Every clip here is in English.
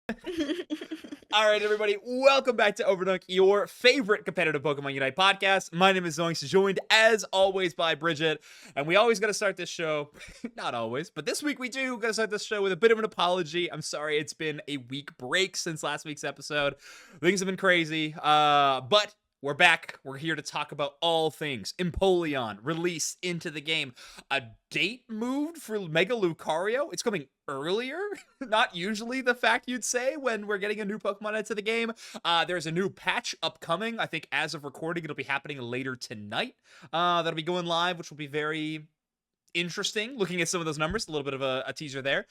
All right, everybody, welcome back to Overdunk, your favorite competitive Pokemon Unite podcast. My name is Zoinks, joined as always by Bridjet, and we always got to start this show, not always, but this week we do got to start this show with a bit of an apology. I'm sorry it's been a week break since last week's episode. Things have been crazy, but we're back. We're here to talk about all things Empoleon release into the game. A date moved for Mega Lucario. It's coming earlier. Not usually the fact you'd say when we're getting a new Pokemon into the game. There's a new patch upcoming. I think as of recording, it'll be happening later tonight. That'll be going live, which will be very interesting. Looking at some of those numbers, a little bit of a teaser there.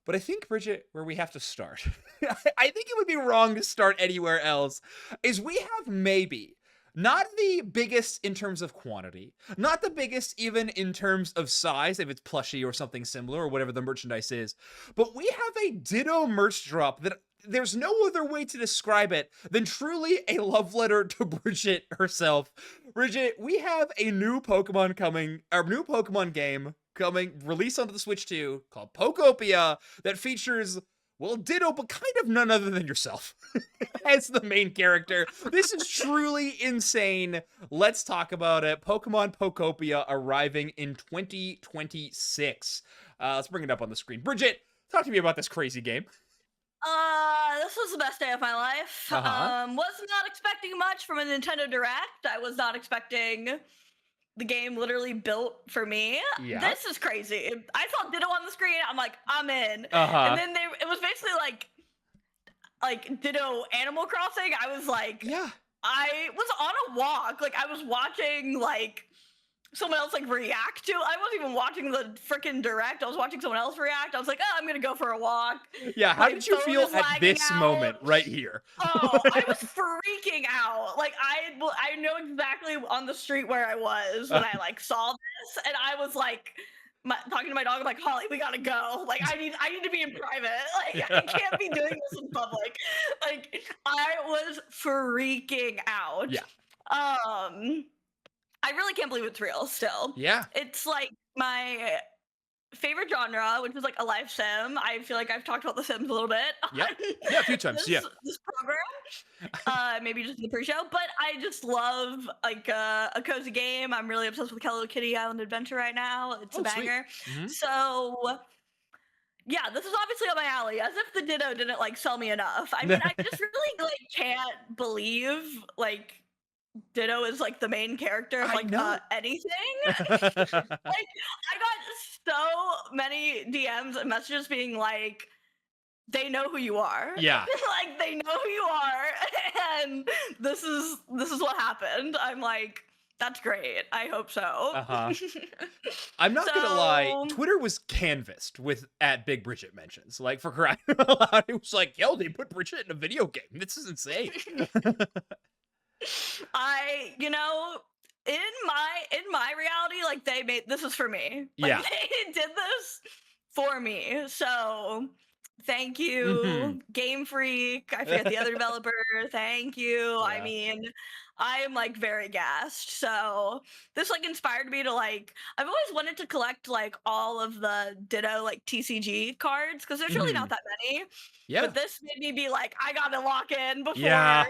But I think, Bridjet, where we have to start, I think it would be wrong to start anywhere else, is we have maybe not the biggest in terms of quantity, not the biggest even in terms of size, if it's plushie or something similar or whatever the merchandise is, but we have a Ditto merch drop that there's no other way to describe it than truly a love letter to Bridjet herself. Bridjet, we have a new Pokemon coming, our new Pokemon game coming, released onto the Switch 2, called Pokopia, that features, well, Ditto, but kind of none other than yourself as the main character. This is truly insane. Let's talk about it. Pokemon Pokopia arriving in 2026. Let's bring it up on the screen. Bridjet, talk to me about this crazy game. This was the best day of my life. Was not expecting much from a Nintendo Direct. I was not expecting the game literally built for me. Yeah. This is crazy. I saw Ditto on the screen. I'm like, I'm in. Uh-huh. And then it was basically like Ditto Animal Crossing. I was like, Yeah. I was on a walk. Like I was watching like someone else like react to. I wasn't even watching the freaking Direct. I was watching someone else react. I was like, oh, I'm gonna go for a walk. Yeah, how My did you phone feel is at lagging this out. moment right here? Oh, I was freaking out. Like I know exactly on the street where I was when I like saw this, and I was like talking to my dog. I'm like, Holly, we gotta go. Like I need to be in private. Like I can't be doing this in public. Like I was freaking out. Yeah. I really can't believe it's real still. Yeah. It's like my favorite genre, which is like a life sim. I feel like I've talked about the Sims a little bit. Yeah. Yeah, a few times. Yeah. This program. Maybe just the pre-show, but I just love like a cozy game. I'm really obsessed with Hello Kitty Island Adventure right now. It's a banger. Mm-hmm. So yeah, this is obviously up my alley. As if the Ditto didn't like sell me enough. I mean, I just really like can't believe like Ditto is like the main character of like anything. Like I got so many DMs and messages being like, they know who you are. Yeah. Like they know who you are, and this is what happened. I'm like, that's great. I hope so. Uh-huh. I'm not gonna lie, Twitter was canvassed with at Big Bridjet mentions. Like for crying out loud, it was like, yo, they put Bridjet in a video game. This is insane. In my reality, like they made this is for me. Like, yeah. They did this for me. So thank you, Game Freak. I forget the other developer. Thank you. Yeah. I mean, I am like very gassed. So this like inspired me to like, I've always wanted to collect like all of the Ditto like TCG cards because there's really not that many. Yeah. But this made me be like, I gotta lock in before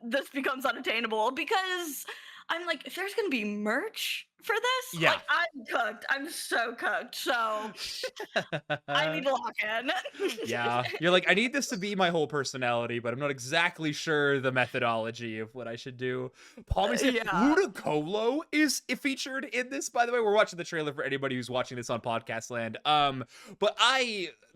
this becomes unattainable, because I'm like, if there's gonna be merch for this, like I'm cooked. I'm so cooked. So I need to lock in. Yeah. You're like, I need this to be my whole personality, but I'm not exactly sure the methodology of what I should do. Palmy said Ludicolo is featured in this, by the way. We're watching the trailer for anybody who's watching this on Podcast Land. But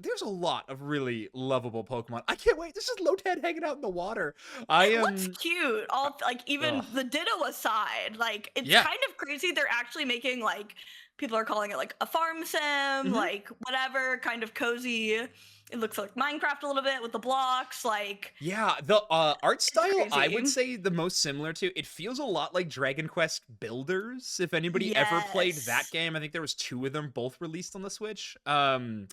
there's a lot of really lovable Pokemon. I can't wait. This is Lotad hanging out in the water. It looks cute. All like even the Ditto aside, like it's kind of crazy. They're actually making like, people are calling it like a farm sim, like whatever, kind of cozy. It looks like Minecraft a little bit with the blocks, like the art style I would say the most similar to. It feels a lot like Dragon Quest Builders. If anybody ever played that game, I think there was 2 of them both released on the Switch. I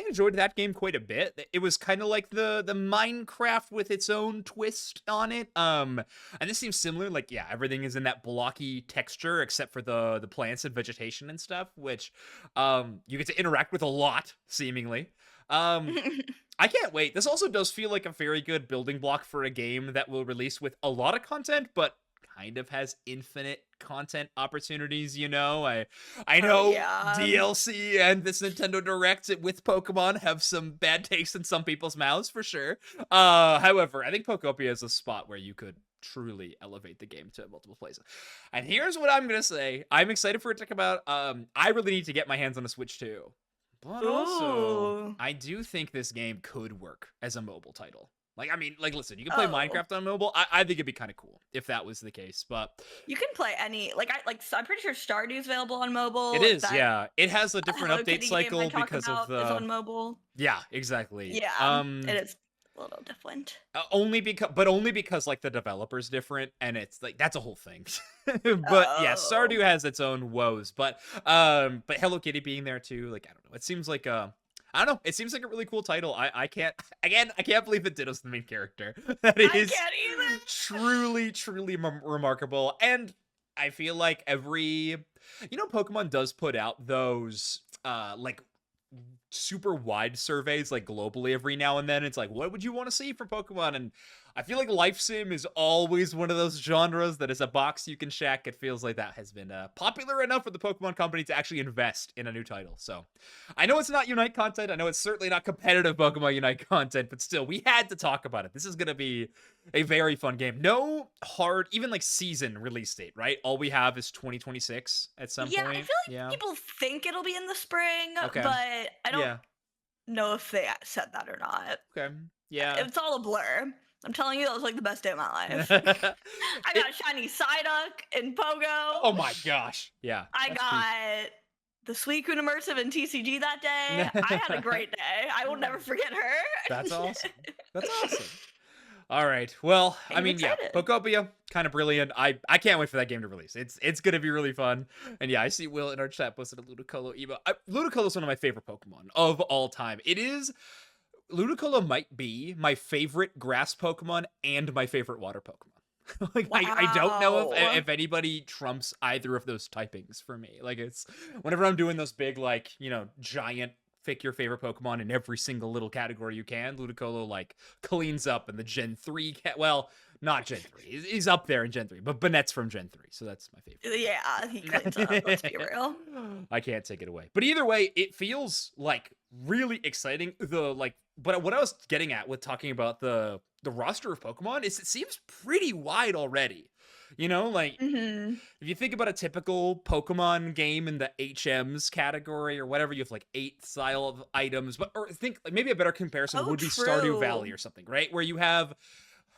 enjoyed that game quite a bit. It was kind of like the Minecraft with its own twist on it. And this seems similar. Like everything is in that blocky texture except for the plants and vegetation and stuff, which you get to interact with a lot seemingly. I can't wait. This also does feel like a very good building block for a game that will release with a lot of content, but kind of has infinite content opportunities, you know? I Oh know yeah. DLC and this Nintendo Direct with Pokemon have some bad taste in some people's mouths for sure. However, I think Pokopia is a spot where you could truly elevate the game to multiple places. And here's what I'm gonna say. I'm excited for it to come out. I really need to get my hands on a Switch too. But also, Ooh. I do think this game could work as a mobile title. Like, I mean, like, listen, you can play Oh. Minecraft on mobile. I think it'd be kind of cool if that was the case. But You can play any I'm pretty sure Stardew's available on it mobile. is, That yeah. It has a different Hello update Kitty game I cycle talked because of about is the on mobile. yeah, exactly. Yeah, it is a little different. Only because like the developer's different, and it's like that's a whole thing. But yeah, Oh. Stardew has its own woes. But Hello Kitty being there too, like I don't know. It seems like I don't know. It seems like a really cool title. I can't again. I can't believe that Ditto's the main character. That I is can't either. truly remarkable. And I feel like Pokemon does put out those like super wide surveys like globally every now and then. It's like, what would you want to see for Pokemon? And I feel like Life Sim is always one of those genres that is a box you can check. It feels like that has been popular enough for the Pokemon company to actually invest in a new title. So I know it's not Unite content. I know it's certainly not competitive Pokemon Unite content, but still, we had to talk about it. This is going to be a very fun game. No hard, even like season release date, right? All we have is 2026 at some Yeah, I point. feel like Yeah. people think it'll be in the spring, Okay. but I don't Yeah. know if they said that or not. Okay. Yeah. It's all a blur. I'm telling you, that was like the best day of my life. I It- got shiny Psyduck in Pogo. oh my gosh. Yeah. I That's peak. got the Suicune immersive in TCG that day. I had a great day. I will never forget her. That's awesome. That's awesome. All right. Well, I I'm mean, yeah, excited. Pokopia, kind of brilliant. I can't wait for that game to release. It's gonna be really fun. And yeah, I see Will in our chat posted a Ludicolo emo. Ludicolo is one of my favorite Pokemon of all time. Ludicolo might be my favorite grass Pokemon and my favorite water Pokemon. Like I don't know Wow. if anybody trumps either of those typings for me. Like it's whenever I'm doing those big like, giant pick your favorite Pokemon in every single little category you can, Ludicolo like cleans up in the Gen 3 well, not Gen 3. He's up there in Gen 3, but Banette's from Gen 3, so that's my favorite. Yeah, he cleans up. Let's be real. I can't take it away. But either way, it feels like really exciting. But what I was getting at with talking about the roster of Pokemon is it seems pretty wide already. Like Hmm. if you think about a typical Pokemon game in the HMs category or whatever, you have like 8 style of items. Or think like maybe a better comparison Oh, would be Stardew true. Valley or something, right? Where you have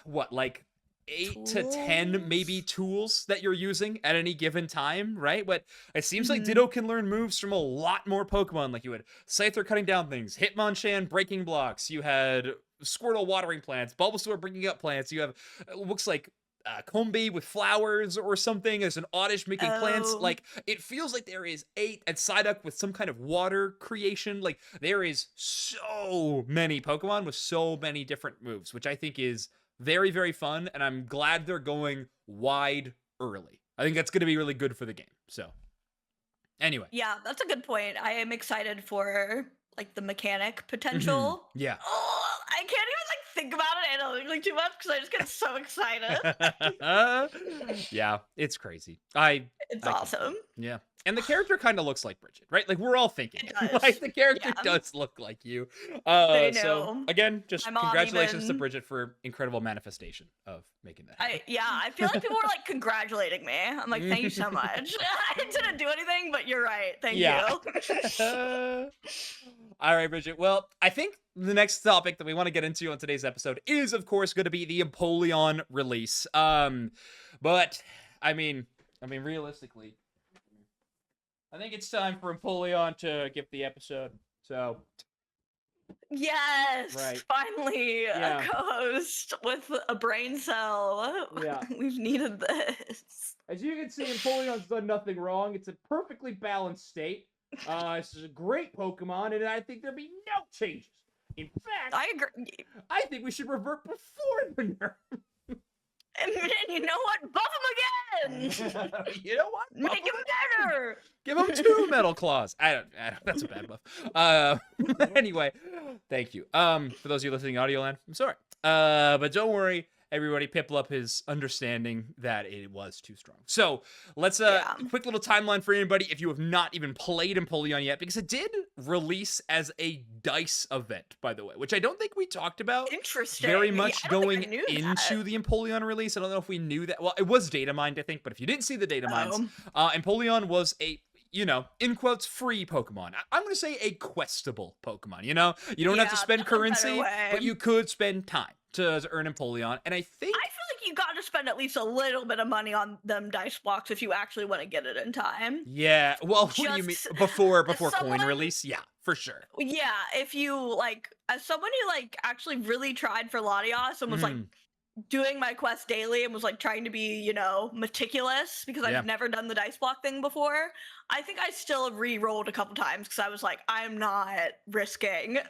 what like 8 to 10 maybe tools that you're using at any given time, right? But it seems like Ditto can learn moves from a lot more Pokemon. Like you had Scyther cutting down things, Hitmonchan breaking blocks, you had Squirtle watering plants, Bulbasaur bringing up plants, you have looks like Combi with flowers or something. There's an Oddish making plants. Oh. Like it feels like there is 8 and Psyduck with some kind of water creation. Like there is so many Pokemon with so many different moves, which I think is very, very fun, and I'm glad they're going wide early. I think that's going to be really good for the game. So, anyway. Yeah, that's a good point. I am excited for like the mechanic Mhm. potential. Yeah. Oh, I can't even like think about it analytically too much because I just get so excited. Yeah, it's crazy. It's I can't. awesome. Yeah. And the character kind of looks like Bridget, right? Like we're all thinking It it. does. Like the character Yeah. does look like you. They So know. again, just My mom congratulations to even- Bridget for incredible manifestation of making that happen. I feel like people were like congratulating me. I'm like, thank you so much. I didn't do anything, but you're right. Thank you. All right, Bridget. Well, I think the next topic that we want to get into on today's episode is, of course, going to be the Empoleon release. But I mean, realistically, I think it's time for Empoleon to give the episode. So Yes, Right. finally Yeah. a co-host with a brain cell. Yeah. We've needed this. as you can see, Empoleon's done nothing wrong. It's a perfectly balanced state. This is a great Pokemon, and I think there'll be no changes. In fact, I agree. I think we should revert before the nerf. And then you know what? Buff him again. You know what? Buff Make him again. better. Give him 2 metal claws. I don't. That's a bad buff. Anyway, thank you. For those of you listening audio land, I'm sorry. But don't worry, everybody. Piplup is understanding that it was too strong. So let's quick little timeline for anybody if you have not even played Empoleon yet, because it did release as a dice event, by the way, which I don't think we talked about. Interesting. Very much going into that. the Empoleon release. I don't know if we knew that. Well, it was data mined, I think, but if you didn't see the data mines, Empoleon was a, you know, in quotes, free Pokemon. I'm going to say a questable Pokemon, you know? You don't have to spend currency, but you could spend time to earn Empoleon. And I feel like you got to spend at least a little bit of money on them dice blocks if you actually want to get it in time. Yeah. Well, what do you mean? Before coin release? Yeah, for sure. Yeah, if you, like, as someone who, like, actually really tried for Latios and was, like, doing my quest daily and was like trying to be, you know, meticulous because I've never done the dice block thing before. I think I still re-rolled a couple times because I was like, I'm not risking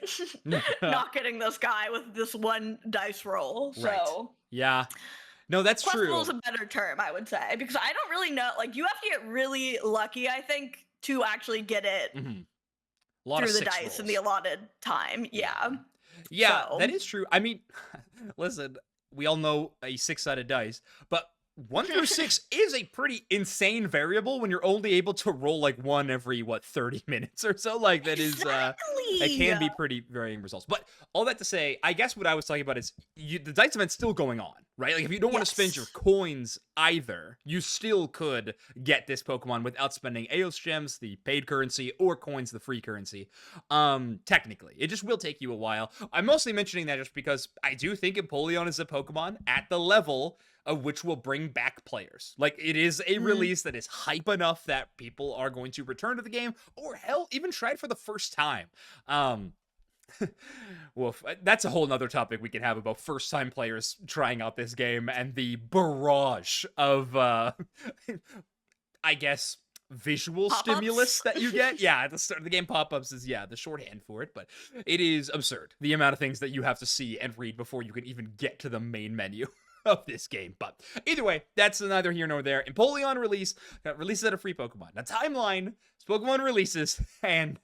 not getting this guy with this one dice roll. So right. Yeah. No, that's true. Questable is a better term, I would say, because I don't really know. Like, you have to get really lucky, I think, to actually get it through the dice rolls in the allotted time. Yeah. Yeah, so that is true. I mean, listen, we all know a 6-sided dice, but 1 through 6 is a pretty insane variable when you're only able to roll like one every 30 minutes or so. Like that is it can be pretty varying results. But all that to say, I guess what I was talking about is the dice event's still going on, right? Like if you don't want to spend your coins either, you still could get this Pokemon without spending Eos gems, the paid currency, or coins, the free currency. Technically, it just will take you a while. I'm mostly mentioning that just because I do think Empoleon is a Pokemon at the level of which will bring back players. Like, it is a release that is hype enough that people are going to return to the game, or hell, even try it for the first time. Well, that's a whole nother topic we can have about first-time players trying out this game and the barrage of, I guess, visual stimulus that you get. Yeah, at the start of the game, pop-ups is, the shorthand for it, but it is absurd, the amount of things that you have to see and read before you can even get to the main menu of this game. But either way, that's neither here nor there. Empoleon releases at a free Pokemon. Now, timeline, Pokemon releases, and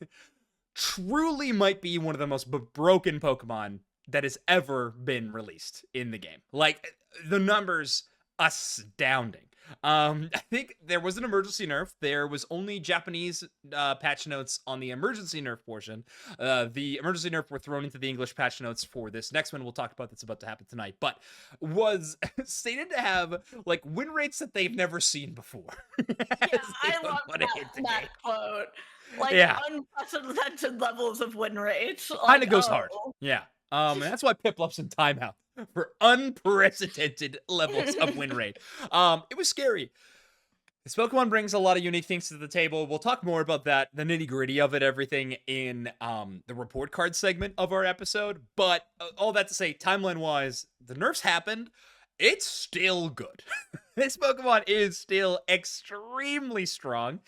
truly might be one of the most broken Pokemon that has ever been released in the game. Like, the numbers, astounding. I think there was an emergency nerf. There was only Japanese patch notes on the emergency nerf portion. The emergency nerf were thrown into the English patch notes for this next one we'll talk about that's about to happen tonight, but was stated to have like win rates that they've never seen before. Yeah, I love that quote. Like unprecedented levels of win rates. Kind of goes hard. Yeah. And that's why Piplup's in timeout for unprecedented levels of win rate. It was scary. This Pokemon brings a lot of unique things to the table. We'll talk more about that, the nitty-gritty of it, everything in the report card segment of our episode. But all that to say, timeline-wise, the nerfs happened. It's still good. This Pokemon is still extremely strong.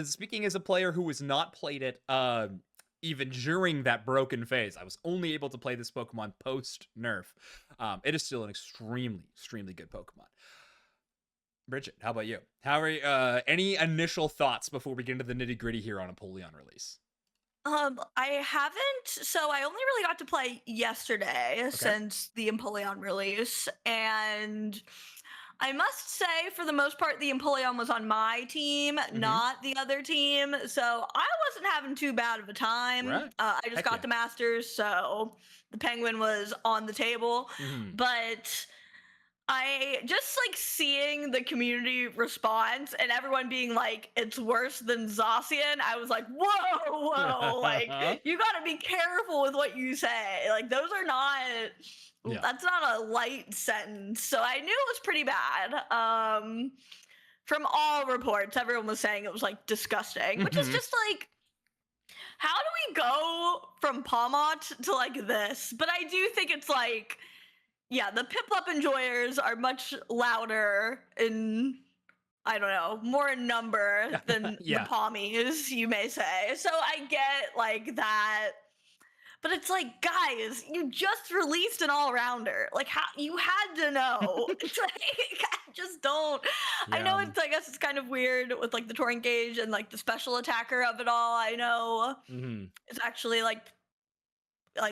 Speaking as a player who has not played it, even during that broken phase, I was only able to play this Pokemon post-nerf. It is still an extremely, extremely good Pokemon. Bridget, how about you? How are you, any initial thoughts before we get into the nitty-gritty here on Empoleon release? I haven't, so I only really got to play yesterday since the Empoleon release, and I must say, for the most part, the Empoleon was on my team, not the other team, so I wasn't having too bad of a time. Right. I just got the Masters, so the Penguin was on the table, but I just like seeing the community response and everyone being like, it's worse than Zacian. I was like, whoa, like you gotta be careful with what you say. Like those are not, that's not a light sentence. So I knew it was pretty bad. From all reports, everyone was saying it was like disgusting, which is just like, how do we go from Palmot to like this? But I do think it's like, yeah, the Piplup enjoyers are much louder in, I don't know, more in number than the Palmies, you may say. So I get like that. But it's like, guys, you just released an all-rounder. Like, how you had to know. It's like, I just don't. I know Yeah. I guess it's kind of weird with like the Torrent Gauge and like the special attacker of it all. I know Mm-hmm. it's actually like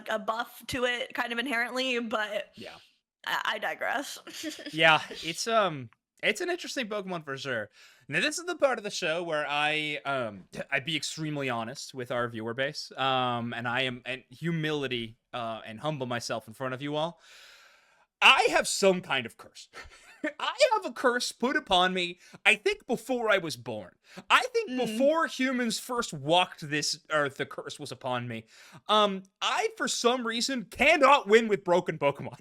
a buff to it kind of inherently, but Yeah. I digress. Yeah, it's an interesting Pokemon for sure. Now this is the part of the show where I'd be extremely honest with our viewer base. And I am and humility and humble myself in front of you all. I have some kind of curse. I have a curse put upon me, I think, before I was born. I think before humans first walked this earth, the curse was upon me. I, for some reason, cannot win with broken Pokemon.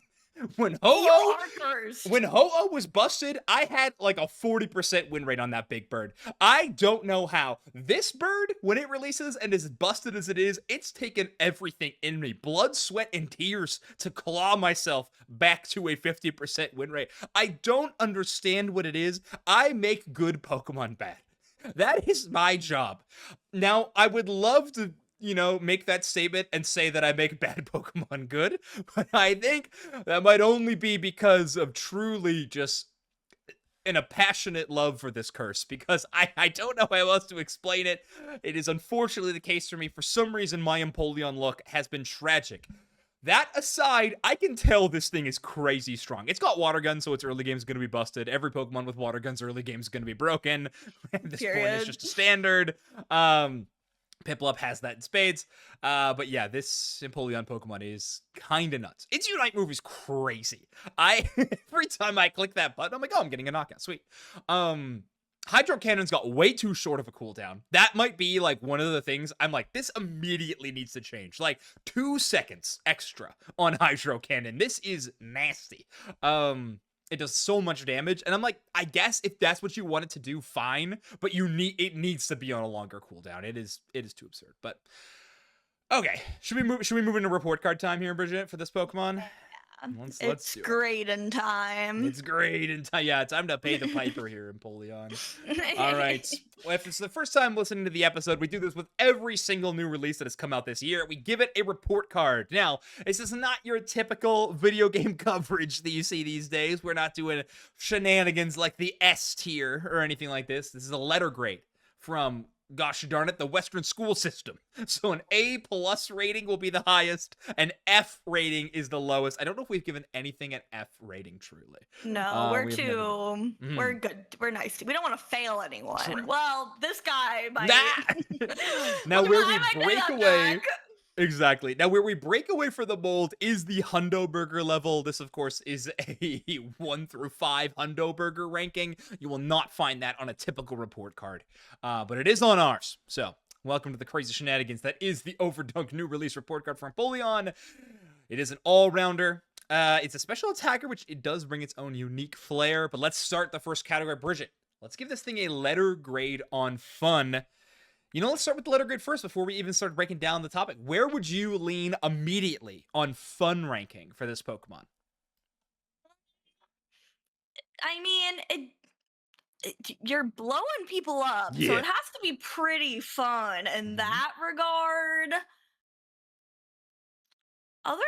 When You Ho-Oh are cursed. When Ho-Oh was busted, I had like a 40% win rate on that big bird. I don't know how. This bird, when it releases and as busted as it is, it's taken everything in me. Blood, sweat, and tears to claw myself back to a 50% win rate. I don't understand what it is. I make good Pokemon bad. That is my job. Now, I would love to make that statement and say that I make bad Pokemon good, but I think that might only be because of truly just a passionate love for this curse, because I don't know how else to explain it. It is unfortunately the case for me. For some reason, my Empoleon look has been tragic. That aside, I can tell this thing is crazy strong. It's got water guns, so its early game is going to be busted. Every Pokemon with water guns early game is going to be broken. At this point, it's just a standard. Piplup has that in spades. But yeah, this Empoleon Pokemon is kind of nuts. Its Unite move is crazy. Every time I click that button, I'm like, oh, I'm getting a knockout. Sweet. Hydro Cannon's got way too short of a cooldown. That might be like one of the things I'm like, this immediately needs to change. Like 2 seconds extra on Hydro Cannon. This is nasty. It does so much damage, and I'm like, I guess if that's what you want it to do, fine. But it needs to be on a longer cooldown. It is too absurd. But okay, should we move into report card time here, Bridget, for this Pokemon? Let's do it. Great in time. It's great in time. Yeah, time to pay the piper here, Empoleon. All right. Well, if it's the first time listening to the episode, we do this with every single new release that has come out this year. We give it a report card. Now, this is not your typical video game coverage that you see these days. We're not doing shenanigans like the S tier or anything like this. This is a letter grade from, gosh darn it, the Western school system. So an A+ rating will be the highest, an F rating is the lowest. I don't know if we've given anything an F rating, truly. No, we're good. We're nice. We don't want to fail anyone. Well, this guy might. Now where we break away. Exactly. Now, where we break away from the mold is the Hundo Burger level. This, of course, is a 1 through 5 Hundo Burger ranking. You will not find that on a typical report card, but it is on ours. So, welcome to the crazy shenanigans that is the Overdunk new release report card for Empoleon. It is an all-rounder. It's a special attacker, which it does bring its own unique flair. But let's start the first category. Bridget, let's give this thing a letter grade on fun. Let's start with the letter grade first before we even start breaking down the topic. Where would you lean immediately on fun ranking for this Pokemon? I mean, you're blowing people up, so it has to be pretty fun in that regard. Otherwise,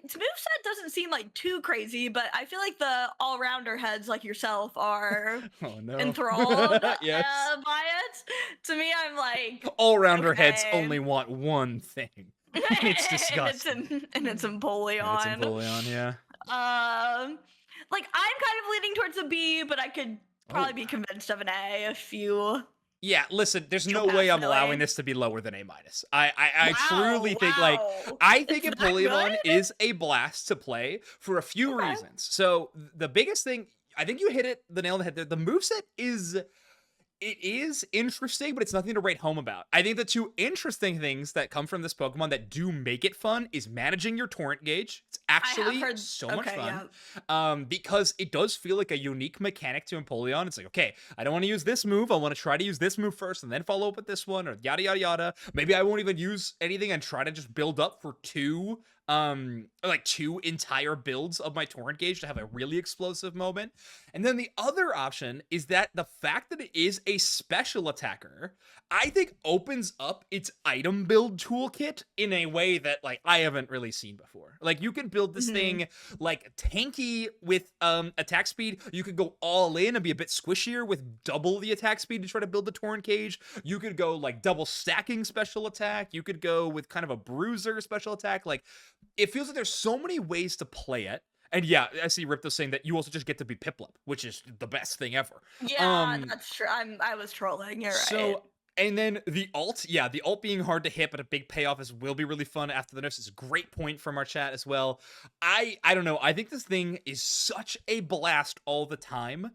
its moveset doesn't seem like too crazy, but I feel like the all-rounder heads like yourself are enthralled by it. To me, I'm like, all-rounder heads only want one thing. It's disgusting. and it's Empoleon. It's Empoleon, yeah. Like, I'm kind of leaning towards a B, but I could probably be convinced of an A if you... Yeah, listen, there's no way I'm allowing this to be lower than A-. I truly think, I think Empoleon is a blast to play for a few reasons. So, the biggest thing, I think you hit the nail on the head there. The moveset is interesting, but it's nothing to write home about. I think the two interesting things that come from this Pokemon that do make it fun is managing your Torrent Gauge. It's I have actually heard. so much Okay, fun, yeah. because it does feel like a unique mechanic to Empoleon. It's like, okay, I don't want to use this move. I want to try to use this move first and then follow up with this one, or yada yada yada. Maybe I won't even use anything and try to just build up for like two entire builds of my Torrent Gauge to have a really explosive moment. And then the other option is that the fact that it is a special attacker, I think opens up its item build toolkit in a way that like I haven't really seen before. Like you can build this Mhm. thing like tanky with attack speed. You could go all in and be a bit squishier with double the attack speed to try to build the Torrent Cage. You could go like double stacking special attack. You could go with kind of a bruiser special attack. Like it feels like there's so many ways to play it. And yeah, I see Ripto saying that you also just get to be Piplup, which is the best thing ever. Yeah, that's true. I was trolling. You're right. So, and then the alt, yeah, the alt being hard to hit, but a big payoff will be really fun after the nerfs is a great point from our chat as well. I don't know. I think this thing is such a blast all the time.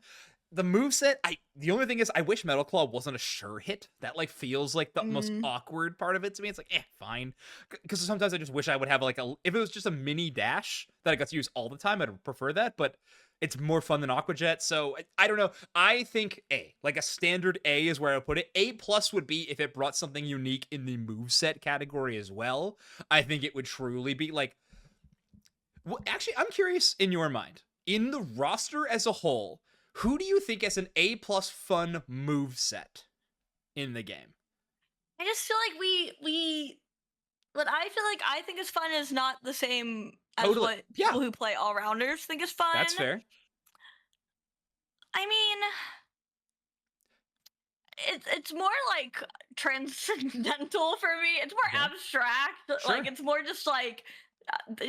The moveset, the only thing is I wish Metal Claw wasn't a sure hit. That like feels like the most Mm. awkward part of it to me. It's like, fine. Because sometimes I just wish I would have like if it was just a mini dash that I got to use all the time, I'd prefer that, but it's more fun than Aqua Jet. So I don't know. I think A, like a standard A is where I would put it. A plus would be if it brought something unique in the moveset category as well. I think it would truly be like, well, actually, I'm curious in your mind, in the roster as a whole, who do you think is an A plus fun move set in the game? I just feel like we what I feel like I think is fun is not the same as Totally. what Yeah, people who play all rounders think is fun. that's fair. I mean, it's more like transcendental for me. It's more Okay. abstract. Sure. Like it's more just like,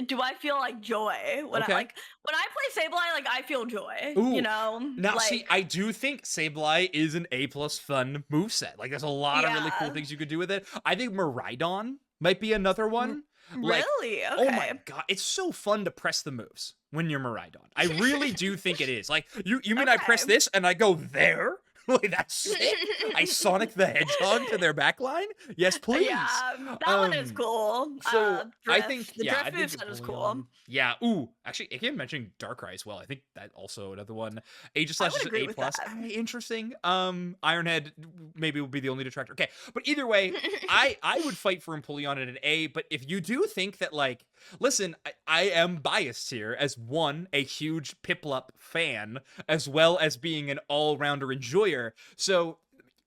do I feel like joy when Okay. when I play Sableye? Like I feel joy. Ooh. You know, Now, like see, I do think Sableye is an A plus fun moveset. Like, there's a lot of really cool yeah. things you could do with it. I think Miraidon might be another one. Like, Really? oh my Okay. god, it's so fun to press the moves when you're Miraidon. I really do think it is. Like, you mean I press Okay. this and I go there? Like, that's sick. I Sonic the Hedgehog to their backline? Yes, please. Yeah, that one is cool. So I Drift. think, The yeah, drift I think moveset is Empoleon. cool. Yeah. Ooh, actually, I can mention Darkrai as well. I think that also another one. Aegis I Slash would is an agree A with plus. that. Interesting. Ironhead maybe will be the only detractor. Okay, but either way, I would fight for Empoleon at an A. But if you do think that, like, listen, I am biased here as one, a huge Piplup fan, as well as being an all-rounder enjoyer. So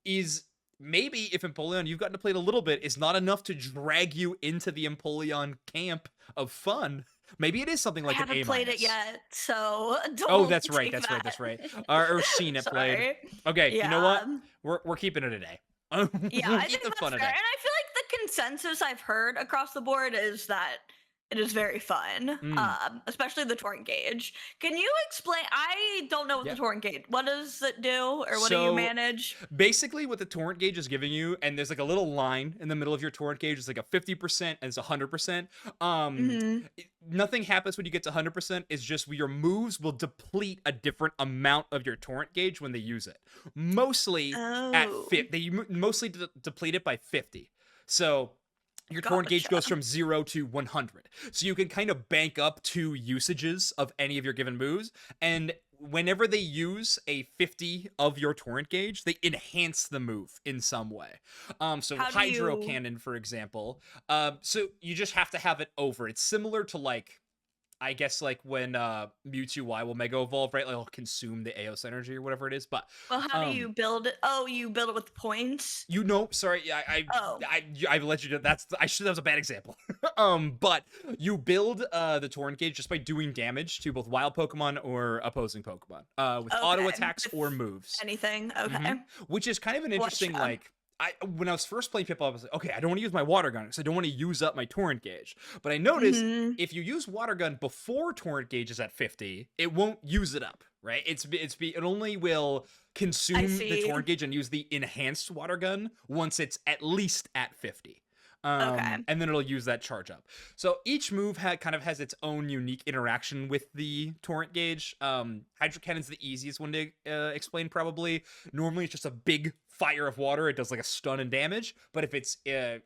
is maybe if Empoleon you've gotten to play it a little bit is not enough to drag you into the Empoleon camp of fun. Maybe it is something I like an A haven't played it minus. yet, so don't Oh, that's right. take That's right. That's that. right. Or seen it played. Sorry. Okay, you know what? Yeah. We're keeping it a day. Yeah, We'll I keep think the that's fun fair. a day. And I feel like the consensus I've heard across the board is that it is very fun, Mm. especially the torrent gauge. Can you explain? I don't know what Yeah. the torrent gauge. What does it do, or what do you So, manage? basically what the torrent gauge is giving you, and there's like a little line in the middle of your torrent gauge, it's like a 50% and it's 100%. Hmm. Nothing happens when you get to 100%. It's just your moves will deplete a different amount of your torrent gauge when they use it. Mostly at Oh, 50. They mostly deplete it by 50. So your torrent gauge goes gotcha. from 0 to 100. So you can kind of bank up 2 usages of any of your given moves, and whenever they use a 50 of your torrent gauge, they enhance the move in some way. So How do Hydro you? Cannon, for example. So you just have to have it over. It's similar to like, I guess like when Mewtwo Y will Mega Evolve, right? Like it'll consume the Eos energy or whatever it is. But Well, how do you build it? Oh, you build it with points. you know, sorry, Oh, I've let you do that was a bad example. But you build the torrent gauge just by doing damage to both wild Pokemon or opposing Pokemon, with auto okay. attacks or moves. Anything? Okay. Mhm. Which is kind of an interesting, Gotcha. like, when I was first playing Pip, I was like, okay, I don't want to use my water gun because I don't want to use up my torrent gauge. But I noticed Hmm. if you use water gun before torrent gauge is at 50, it won't use it up, right? It only will consume the see. torrent gauge and use the enhanced water gun once it's at least at 50. Okay. And then it'll use that charge up. So each move kind of has its own unique interaction with the torrent gauge. Hydro Cannon's the easiest one to explain, probably. Normally, it's just a big fire of water. It does like a stun and damage. But if it's if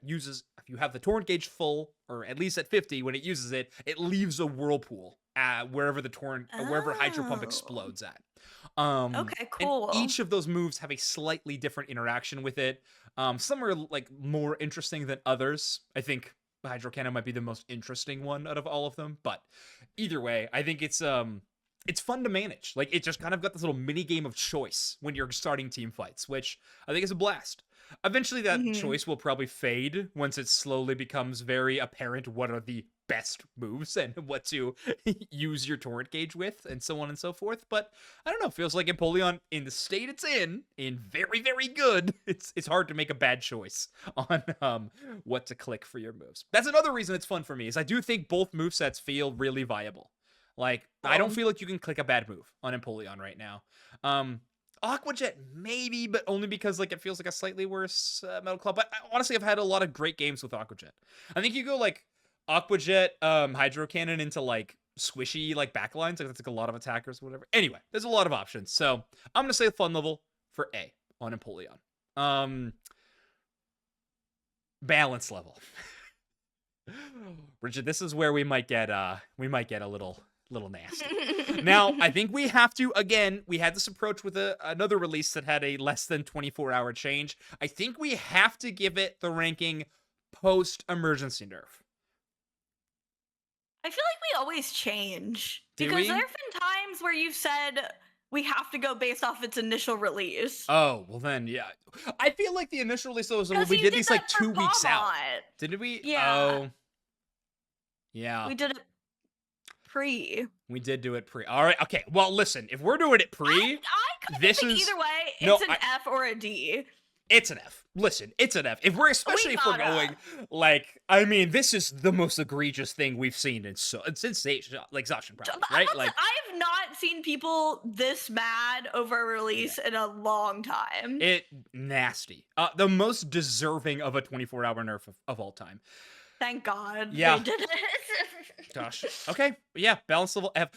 you have the torrent gauge full, or at least at 50, when it uses it, it leaves a whirlpool wherever wherever Hydro Pump Oh. explodes at. Okay, And cool. each of those moves have a slightly different interaction with it. Some are like more interesting than others. I think Hydro Cannon might be the most interesting one out of all of them. But either way, I think it's fun to manage. Like, it just kind of got this little mini game of choice when you're starting team fights, which I think is a blast. Eventually, that Mhm. choice will probably fade once it slowly becomes very apparent what are the best moves and what to use your torrent gauge with, and so on and so forth. But I don't know. Feels like Empoleon, in the state it's in very, very good. It's hard to make a bad choice on what to click for your moves. That's another reason it's fun for me, is I do think both movesets feel really viable. Like, I don't Oh. feel like you can click a bad move on Empoleon right now. Aqua Jet maybe, but only because like it feels like a slightly worse Metal Claw. But honestly, I've had a lot of great games with Aqua Jet. I think you go like Aqua Jet, Hydro Cannon into like squishy like backlines. Like, that's like a lot of attackers or whatever. Anyway, there's a lot of options. So I'm gonna say fun level for A on Empoleon. Balance level. Bridget, this is where we might get a little nasty. Now, I think we have to, again, we had this approach with another release that had a less than 24-hour change. I think we have to give it the ranking post-emergency nerf. I feel like we always change. Do Because there we? have been times where you said we have to go based off its initial release. Oh, well then, yeah. I feel like the initial release was, Because we you did did these like that for 2 weeks out. Bahamut. Didn't we? Yeah. Oh, yeah. We did it pre. We did do it pre. All right. Okay. Well, listen, if we're doing it pre, I could this think is either way, no, it's an F or a D. it's an F. Listen, it's an F. If we're especially if we're gotta. going like, I mean, this is the most egregious thing we've seen in since like Zacian, probably, right? Like, I have not seen people this mad over a release in a long time. it nasty. The most deserving of a 24-hour nerf of all time. Thank God Yeah. they did it. Gosh. Okay. Yeah. Balance level F.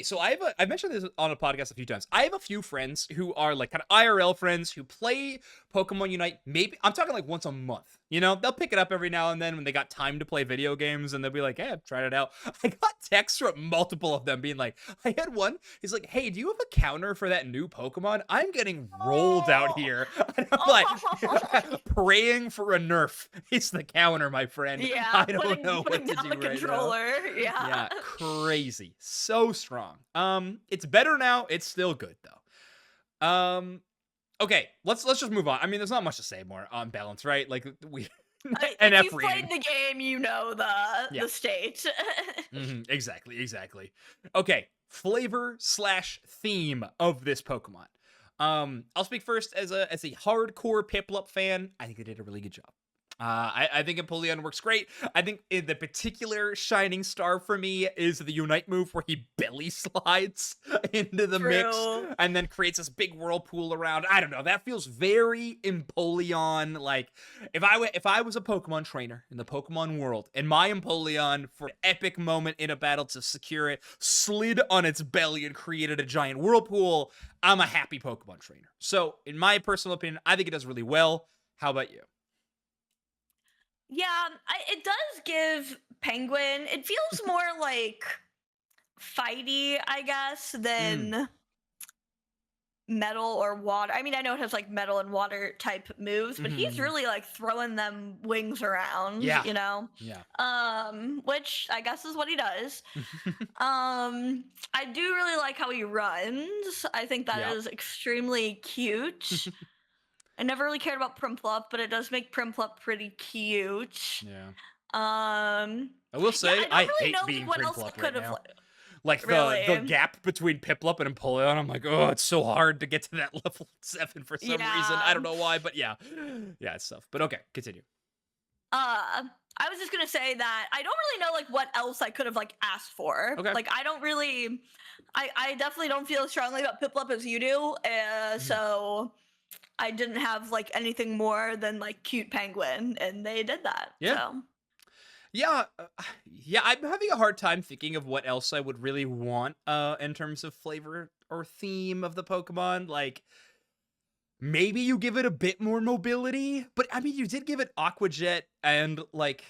So I've mentioned this on a podcast a few times. I have a few friends who are like kind of IRL friends who play Pokemon Unite. Maybe I'm talking like once a month. You know, they'll pick it up every now and then when they got time to play video games, and they'll be like, "Hey, I've tried it out." I got texts from multiple of them being like, I had one. He's like, "Hey, do you have a counter for that new Pokemon? I'm getting rolled out here." And I'm like, praying for a nerf is the counter, my friend. Yeah, I don't know putting what to down do the right now. controller. Yeah. Yeah, crazy. So strong. It's better now. It's still good though. Okay, let's just move on. I mean, there's not much to say more on balance, right? Like, we an If F you've rating. played the game, you know Yeah. the state. Exactly. Okay, flavor/theme of this Pokemon. I'll speak first as a hardcore Piplup fan. I think they did a really good job. I think Empoleon works great. I think in the particular shining star for me is the Unite move where he belly slides into the mix True. and then creates this big whirlpool around. I don't know. That feels very Empoleon. Like, if I was a Pokemon trainer in the Pokemon world and my Empoleon, for an epic moment in a battle to secure it, slid on its belly and created a giant whirlpool, I'm a happy Pokemon trainer. So, in my personal opinion, I think it does really well. How about you? Yeah, it does give Penguin. It feels more like fighty, I guess, than metal or water. I mean, I know it has like metal and water type moves, but he's really like throwing them wings around, Yeah. you know? Yeah. Which I guess is what he does. I do really like how he runs. I think that is extremely cute. I never really cared about Prinplup, but it does make Prinplup pretty cute. Yeah. I will say, I don't really hate know being what else I Prinplup could right have. now. Like, the Really? gap between Piplup and Empoleon, I'm like, oh, it's so hard to get to that level 7 for some reason. I don't know why, but yeah. Yeah, it's tough. But okay, continue. I was just gonna say that I don't really know like what else I could have like asked for. Okay. Like I don't really, I definitely don't feel as strongly about Piplup as you do. So I didn't have like anything more than like cute penguin, and they did that. Yeah. So Yeah, yeah, I'm having a hard time thinking of what else I would really want in terms of flavor or theme of the Pokemon. Like maybe you give it a bit more mobility, but I mean you did give it Aqua Jet and like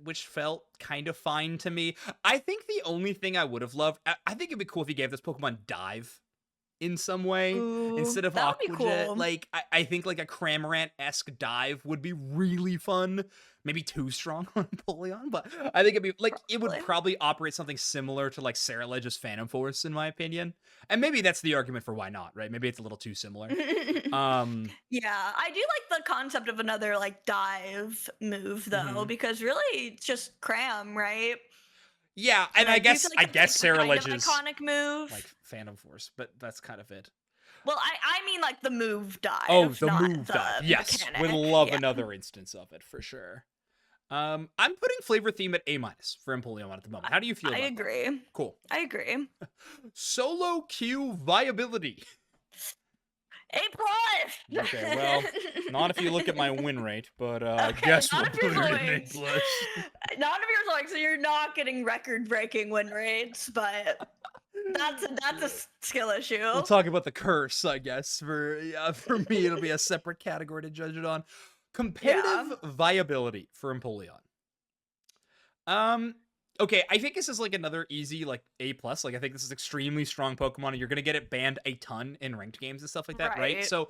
which felt kind of fine to me. I think the only thing I would have loved, I think it'd be cool if you gave this Pokemon Dive in some way ooh, instead of that would be Aqua Jet. cool. Like I think like a Cramorant-esque dive would be really fun. Maybe too strong on Empoleon, but I think it'd be like it would Probably. probably operate something similar to like Ceralage's Phantom Force in my opinion. And maybe that's the argument for why not, right? Maybe it's a little too similar. Um Yeah, I do like the concept of another like dive move though, mhm. because really it's just cram, right? Yeah, And and I I do feel guess like I that's like guess a kind of Ceralage's iconic move. like Phantom Force, but that's kind of it. Well, I mean like the move Oh, dive, the not move dive. the Yes, would mechanic. love Yeah, another instance of it for sure. I'm putting flavor theme at A minus for Empoleon at the moment. How do you feel I about that? agree. Cool. I agree. Solo queue viability. A plus. Okay, well, not if you look at my win rate, but I Okay, guess we'll not if put you're it in A going. plus. Not if you're going. So you're not getting record-breaking win rates, but that's a skill We'll issue. talk about the curse, I guess. For me, it'll be a separate category to judge it on. Yeah. Competitive viability for Empoleon. Um, okay, I think this is like another easy like A plus. Like I think this is extremely strong Pokemon, and you're gonna get it banned a ton in ranked games and stuff like that, right? Right. So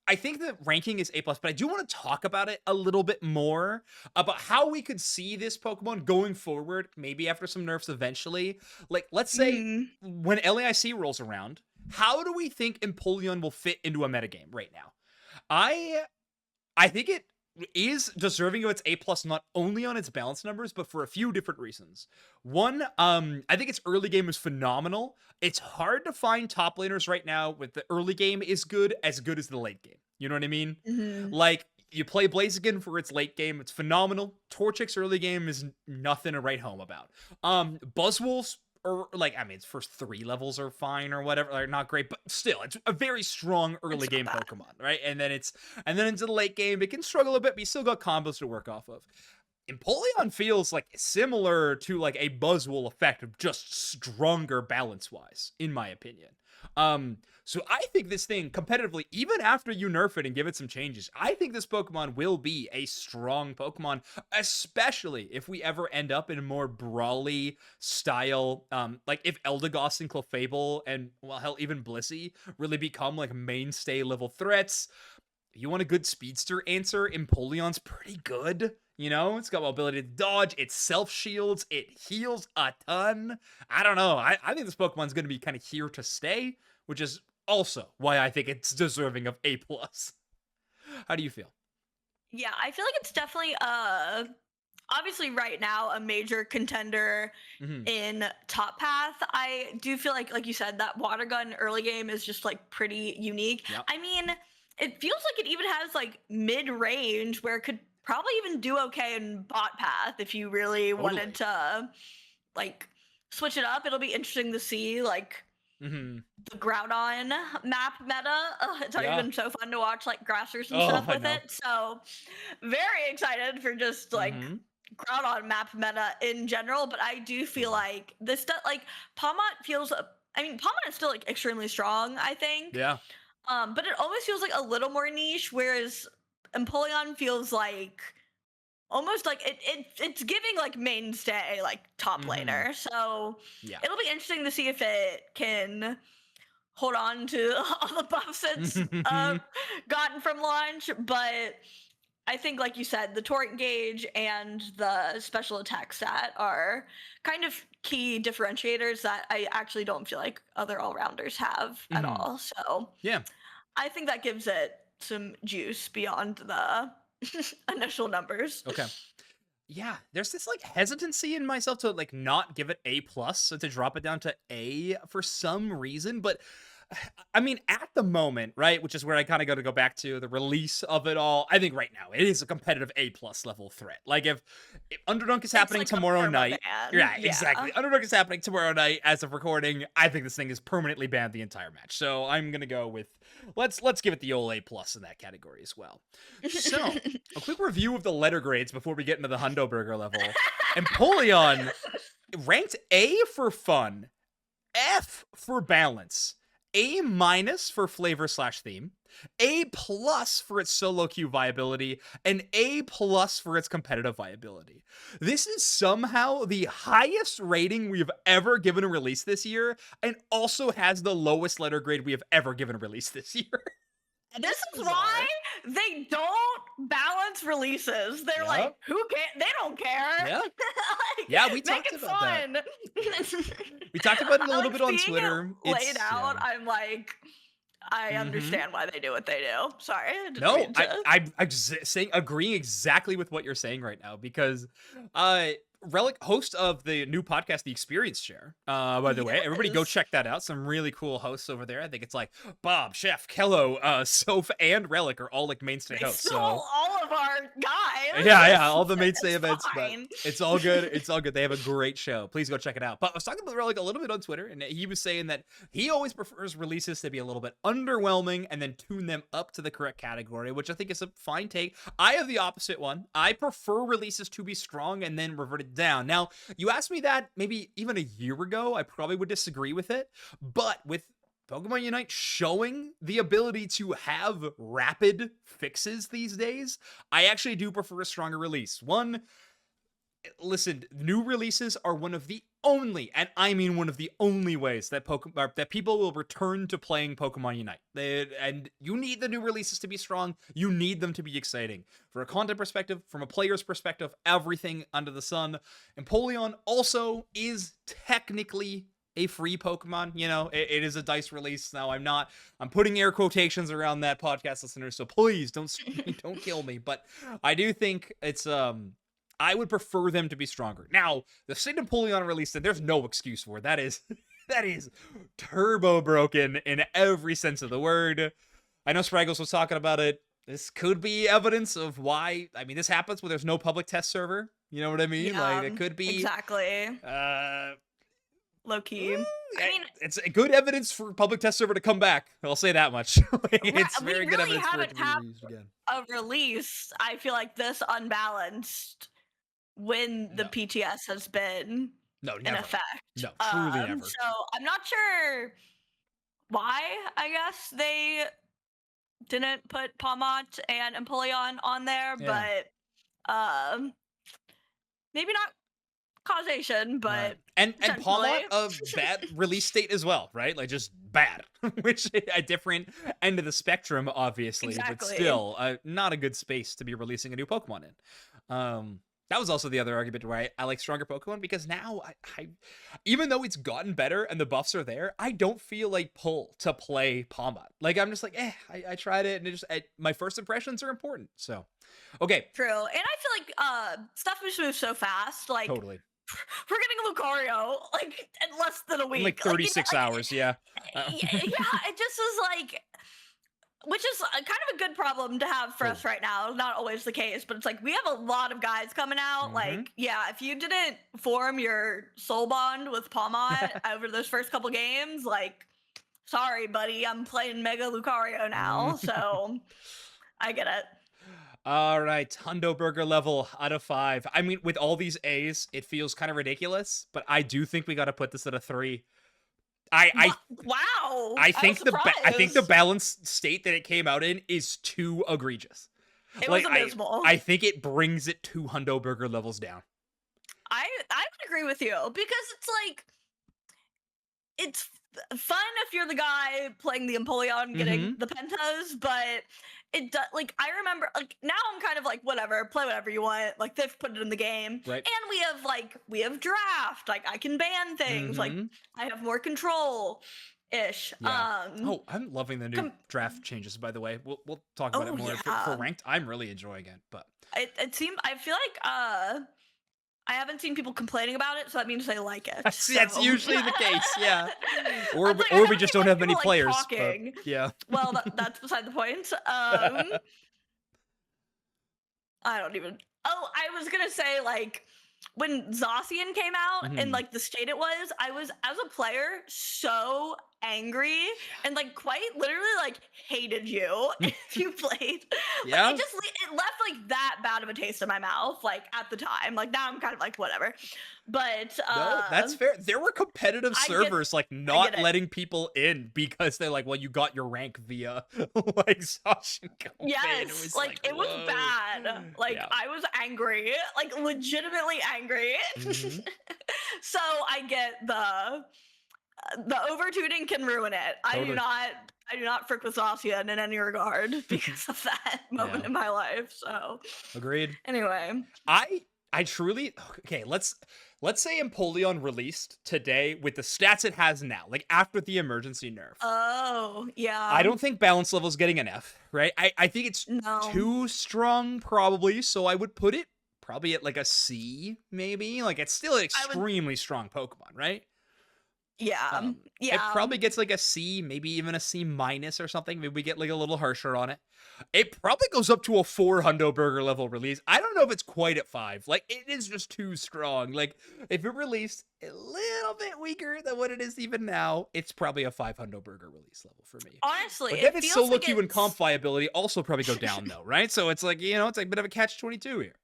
I think the ranking is A plus, but I do want to talk about it a little bit more about how we could see this Pokemon going forward, maybe after some nerfs eventually. Like, let's say Mhm. when LAIC rolls around, how do we think Empoleon will fit into a metagame right now? I I think it is deserving of its A plus not only on its balance numbers, but for a few different reasons. One, I think its early game is phenomenal. It's hard to find top laners right now with the early game is good as the late game. You know what I mean? Mhm. Like you play Blaziken for its late game, it's phenomenal. Torchic's early game is nothing to write home about. Buzzwole's or like I mean its first 3 levels are fine or whatever, they're not great, but still it's a very strong early It's not game bad. Pokemon, right? And then into the late game it can struggle a bit, but you still got combos to work off of. Empoleon feels like similar to like a Buzzwole effect of just stronger balance wise, in my opinion. So I think this thing competitively, even after you nerf it and give it some changes, I think this Pokemon will be a strong Pokemon, especially if we ever end up in a more brawly style. Like if Eldegoss and Clefable and well hell even Blissey really become like mainstay level threats. You want a good speedster answer? Empoleon's pretty good. You know, it's got ability to dodge, it self shields, it heals a ton. I don't know. I think this Pokemon's going to be kind of here to stay, which is also why I think it's deserving of A plus. How do you feel? Yeah, I feel like it's definitely obviously right now a major contender Hmm. in top path. I do feel like you said, that water gun early game is just like pretty unique. Yep. I mean, it feels like it even has like mid range where it could probably even do okay in bot path if you really wanted Totally. to like switch it up. It'll be interesting to see like Hmm. the Groudon map meta. It's always Yeah. been so fun to watch like grassers and Oh, stuff I with know. it. So very excited for just like Hmm. Groudon map meta in general. But I do feel Totally. like this stuff like Palmot feels. I mean, Palmot is still like extremely strong, I think. Yeah. But it almost feels like a little more niche, whereas Empoleon feels like almost like it's giving like mainstay like top Hmm. laner. So Yeah. it'll be interesting to see if it can hold on to all the buffs it's gotten from launch. But I think, like you said, the torrent gauge and the special attack stat are kind of key differentiators that I actually don't feel like other all rounders have at Hmm. all. So Yeah. I think that gives it some juice beyond the initial numbers. Okay. Yeah, there's this like hesitancy in myself to like not give it A plus, so to drop it down to A for some reason, but I mean, at the moment, right, which is where I kind of got to go back to the release of it all. I think right now it is a competitive A+ level threat. Like if Underdunk is It's happening like a tomorrow night, perma-ban. yeah, Yeah. exactly. Underdunk is happening tomorrow night as of recording. I think this thing is permanently banned the entire match. So I'm gonna go with let's give it the old A+ in that category as well. So a quick review of the letter grades before we get into the Hundo Burger level. Empoleon ranked A for fun, F for balance, A- for flavor/theme, A+ for its solo queue viability, and A+ for its competitive viability. This is somehow the highest rating we have ever given a release this year, and also has the lowest letter grade we have ever given a release this year. This is why they don't balance releases. They're like, Yep. who can? They don't care. Yeah. Like, Yeah, we make talked it about that. fun. We talked about it a I little like bit on seeing it Twitter. laid It's out. yeah. I'm like, I understand why they do what they do. Sorry, I didn't No, mean to. I'm just saying, agreeing exactly with what you're saying right now because, Relic, host of the new podcast, The Experience Share. By the way, everybody go Yes. check that out. Some really cool hosts over there. I think it's like Bob, Chef, Kello, Soph, and Relic are all like mainstay They hosts. stole So all of our guys. yeah, all the mainstay It's events, but fine. it's all good. It's all good. They have a great show. Please go check it out. But I was talking about Relic a little bit on Twitter, and he was saying that he always prefers releases to be a little bit underwhelming and then tune them up to the correct category, which I think is a fine take. I have the opposite one. I prefer releases to be strong and then revert it down. Now, you asked me that maybe even a year ago, I probably would disagree with it, but with Pokemon Unite showing the ability to have rapid fixes these days, I actually do prefer a stronger release. One, listen, new releases are one of the only, and I mean one of the only ways that that people will return to playing Pokemon Unite. And you need the new releases to be strong. You need them to be exciting. For a content perspective, from a player's perspective, everything under the sun. Empoleon also is technically a free Pokemon. You know, it is a DICE release. Now I'm putting air quotations around that, podcast listeners, so please don't kill me. But I do think it's I would prefer them to be stronger. Now, the State Empoleon release, there's no excuse for it. That is that is turbo broken in every sense of the word. I know Spraggles was talking about it. This could be evidence of why. I mean, this happens when there's no public test server. You know what I mean? Yeah, Like, it could be exactly. Low key. I mean, it's a good evidence for public test server to come back. I'll say that much. It's very good really evidence for it haven't to be had reused again. a release, I feel like, this unbalanced when the No. PTS has been No, in never. effect. No, truly never. So I'm not sure why, I guess, they didn't put Palmot and Empoleon on there, Yeah. but maybe not causation, but and potentially. Palmot of bad release state as well, right? Like just bad, which a different end of the spectrum, obviously, but Exactly. still not a good space to be releasing a new Pokemon in. That was also the other argument where I like stronger Pokemon, because now I even though it's gotten better and the buffs are there, I don't feel like pull to play Palmot. Like I'm just like, I tried it and it just my first impressions are important. So, okay. True. And I feel like stuff just moves so fast. Like Totally. we're getting Lucario like in less than a week. In like 36 hours, yeah. Yeah, it just is like, which is kind of a good problem to have for us right now. Not always the case, but it's like we have a lot of guys coming out. Like, yeah, if you didn't form your soul bond with Palmot over those first couple games, like, sorry, buddy, I'm playing Mega Lucario now, so I get it. All right, Hundo Burger level out of 5. I mean, with all these A's, it feels kind of ridiculous, but I do think we got to put this at a 3. Wow. I think the balanced state that it came out in is too egregious. It was abysmal. I think it brings it 2 Hundo Burger levels down. I would agree with you, because it's like, it's fun if you're the guy playing the Empoleon getting the pentas, but it does, like, I remember, like, now I'm kind of like, whatever, play whatever you want, like, they've put it in the game, right? And we have draft, like, I can ban things, like, I have more control ish. Yeah. I'm loving the new draft changes, by the way. We'll talk about it more. For ranked, I'm really enjoying it, but it seemed, I feel like I haven't seen people complaining about it, so that means they like it. That's usually the case, yeah. Or Like, or we just don't have many people, players. Talking. But, yeah. Well, that's beside the point. I don't even. Oh, I was gonna say like when Zacian came out and like the state it was, I was as a player so angry and like quite literally like hated you if you played. Yeah. Like, it left like that bad of a taste in my mouth like at the time. Like now I'm kind of like whatever. But no, that's fair. There were competitive servers like not letting people in because they're like, well, you got your rank via like Zacian. Yes, it was bad. Like I was angry, like legitimately angry. So I get the overtuning can ruin it. Totally. I do not frick with Zacian in any regard because of that moment in my life. So agreed. Anyway, I truly okay. Let's say Empoleon released today with the stats it has now, like after the emergency nerf. Oh yeah. I don't think balance level is getting an F, right? I think it's too strong probably, so I would put it probably at like a C, maybe. Like it's still an extremely strong Pokemon, right? Yeah. It probably gets like a C, maybe even a C minus or something. Maybe we get like a little harsher on it. It probably goes up to a 4 Hundo Burger level release. I don't know if it's quite at 5. Like, it is just too strong. Like, if it released a little bit weaker than what it is even now, it's probably a 5 Hundo Burger release level for me. Honestly, but then its solo queue and comp viability also probably go down though, right? So it's like, it's like a bit of a catch-22 here.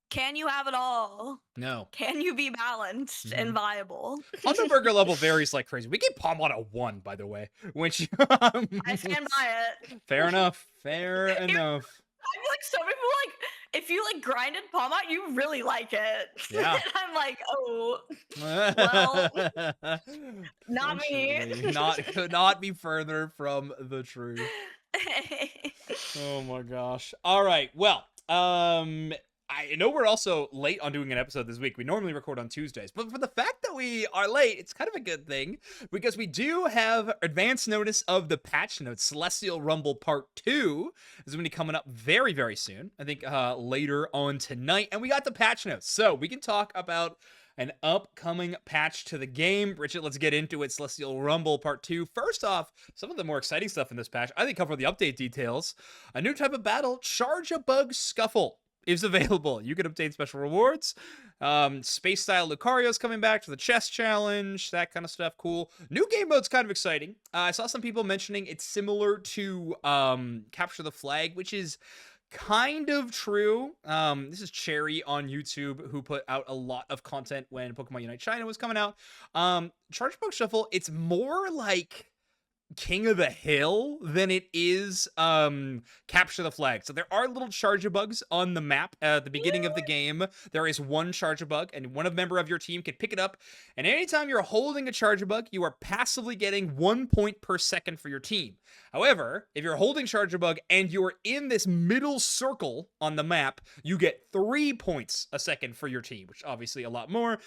Can you have it all? No. Can you be balanced and viable? Hundo Burger level varies like crazy. We gave Palmon a 1, by the way, which I stand by it. Fair enough. Fair enough. I feel like so many people like if you like grinded Palmon, you really like it. Yeah. And I'm like, oh, well, not me. Could not be further from the truth. Oh my gosh. All right. Well, I know we're also late on doing an episode this week. We normally record on Tuesdays, but for the fact that we are late, it's kind of a good thing because we do have advance notice of the patch notes. Celestial Rumble Part 2 is going to be coming up very, very soon. I think later on tonight, and we got the patch notes, so we can talk about an upcoming patch to the game. Bridjet, let's get into it. Celestial Rumble Part 2. First off, some of the more exciting stuff in this patch, I think cover the update details. A new type of battle, Charge-a-Bug Scuffle, is available. You can obtain special rewards. Space style Lucario's coming back to the chess challenge, that kind of stuff. Cool. New game mode's kind of exciting. I saw some people mentioning it's similar to Capture the Flag, which is kind of true. This is Cherry on YouTube, who put out a lot of content when Pokemon Unite China was coming out. Charge-a-Bug Shuffle, it's more like King of the Hill than it is Capture the Flag. So there are little Charge-a-Bugs on the map at the beginning of the game. There is one Charge-a-Bug, and one member of your team can pick it up. And anytime you're holding a Charge-a-Bug, you are passively getting 1 point per second for your team. However, if you're holding Charge-a-Bug and you're in this middle circle on the map, you get 3 points a second for your team, which obviously a lot more.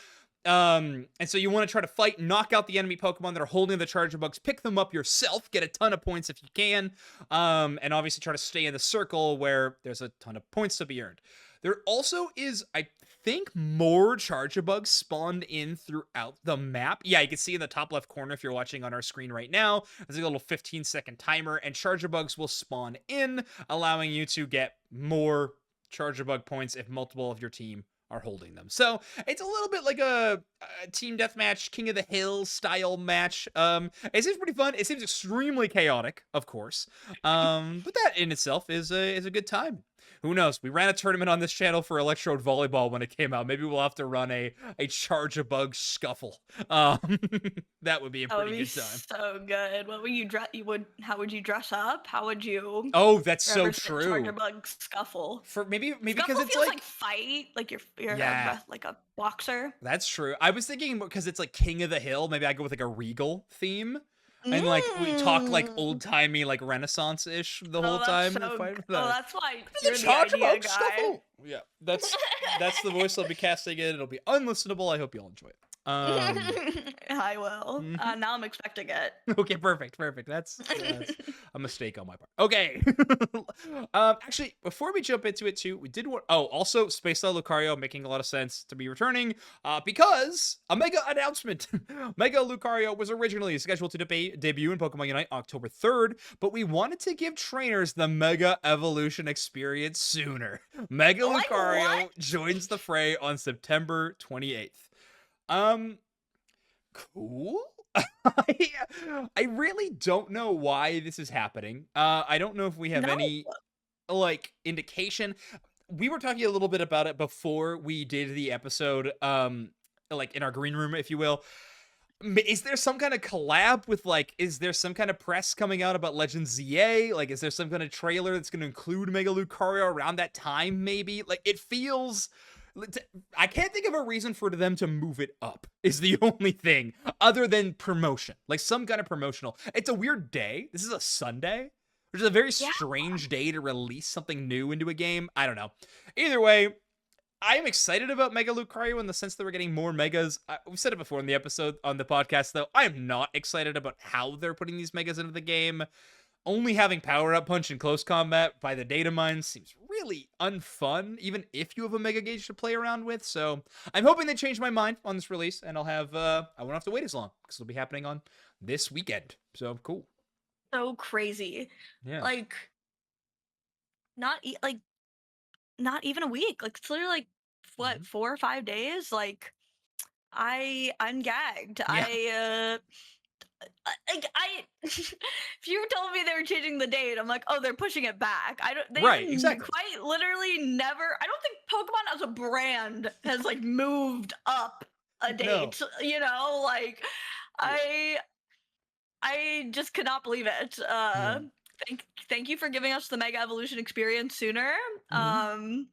And so you want to try to fight, knock out the enemy Pokemon that are holding the Charge-a-Bugs, pick them up yourself, get a ton of points if you can, and obviously try to stay in the circle where there's a ton of points to be earned. There also is, I think, more Charge-a-Bugs spawned in throughout the map. Yeah, you can see in the top left corner if you're watching on our screen right now, there's a little 15-second timer, and Charge-a-Bugs will spawn in, allowing you to get more Charge-a-Bug points if multiple of your team are holding them. So it's a little bit like a team deathmatch, King of the Hill style match. It seems pretty fun. It seems extremely chaotic, of course. But that in itself is a good time. Who knows? We ran a tournament on this channel for Electrode Volleyball when it came out. Maybe we'll have to run a Charge-a-Bug Scuffle. That would be a pretty good time. So good. What would you dress? How would you dress up? How would you? Oh, that's so true. Charge-a-Bug Scuffle. For maybe Scuffle because it's feels like fight, like you're like a boxer. That's true. I was thinking because it's like King of the Hill. Maybe I go with like a regal theme. And like we talk like old timey, like Renaissance-ish the whole time. That's why you're the idea guy. Yeah, that's the voice I'll be casting in. It'll be unlistenable. I hope you'll enjoy it. I will. Mhm. Now I'm expecting it. Okay, perfect. That's a mistake on my part. Okay. Actually, before we jump into it too, we did want. Oh, also, Space Style Lucario making a lot of sense to be returning, because a mega announcement. Mega Lucario was originally scheduled to debut in Pokemon Unite October 3rd, but we wanted to give trainers the Mega Evolution experience sooner. Mega Like what? Lucario joins the fray on September 28th. Um, cool. I, I really don't know why this is happening. I don't know if we have No. any like indication. We were talking a little bit about it before we did the episode, like in our green room, if you will. Is there some kind of collab with like? Is there some kind of press coming out about Legends ZA? Like, is there some kind of trailer that's going to include Mega Lucario around that time? Maybe. Like, it feels. I can't think of a reason for them to move it up. Is the only thing other than promotion, like some kind of promotional. It's a weird day. This is a Sunday, which is a very Yeah. strange day to release something new into a game. I don't know. Either way, I am excited about Mega Lucario in the sense that we're getting more megas. We've said it before in the episode on the podcast, though. I am not excited about how they're putting these megas into the game. Only having Power Up Punch in close combat by the data mines seems really unfun, even if you have a Mega Gauge to play around with. So I'm hoping they change my mind on this release, and I won't have to wait as long because it'll be happening on this weekend. So cool. So crazy. Yeah. Like like not even a week. Like it's literally like what, 4 or 5 days? Like I'm gagged. Yeah. I if you told me they were changing the date, I'm like, oh, they're pushing it back. I don't. They Right, exactly. quite literally never. I don't think Pokemon as a brand has like moved up a date. You know, like I just could not believe it. Yeah. Thank you for giving us the Mega Evolution experience sooner. Mhm.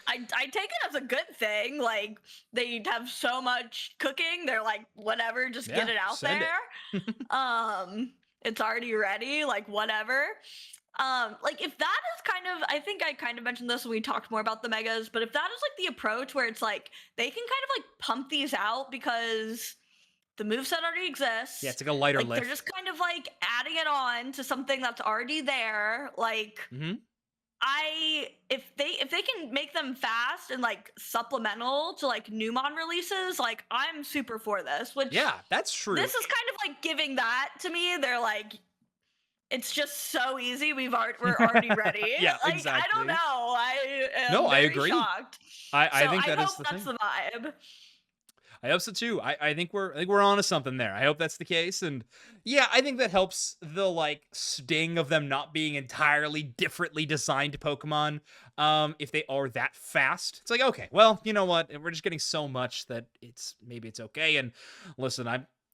I take it as a good thing. Like they have so much cooking, they're like, whatever, just get Yeah, it out send there. it. It's already ready, like whatever. Like if that is kind of, I think I kind of mentioned this when we talked more about the megas, but if that is like the approach where it's like they can kind of like pump these out because the moveset already exists. Yeah, it's like a lighter Like lift. they're just kind of like adding it on to something that's already there. Like if they can make them fast and like supplemental to like Numon releases, like I'm super for this. Which Yeah, that's true. this is kind of like giving that to me. They're like, it's just so easy. We're already ready. Yeah, like, exactly. I don't know. I am No, I very agree. shocked. I think I that is hope the that's thing. the vibe. I hope so too. I think we're onto something there. I hope that's the case. And yeah, I think that helps the like sting of them not being entirely differently designed Pokemon. If they are that fast. It's like, okay, well, you know what? We're just getting so much that maybe it's okay. And listen,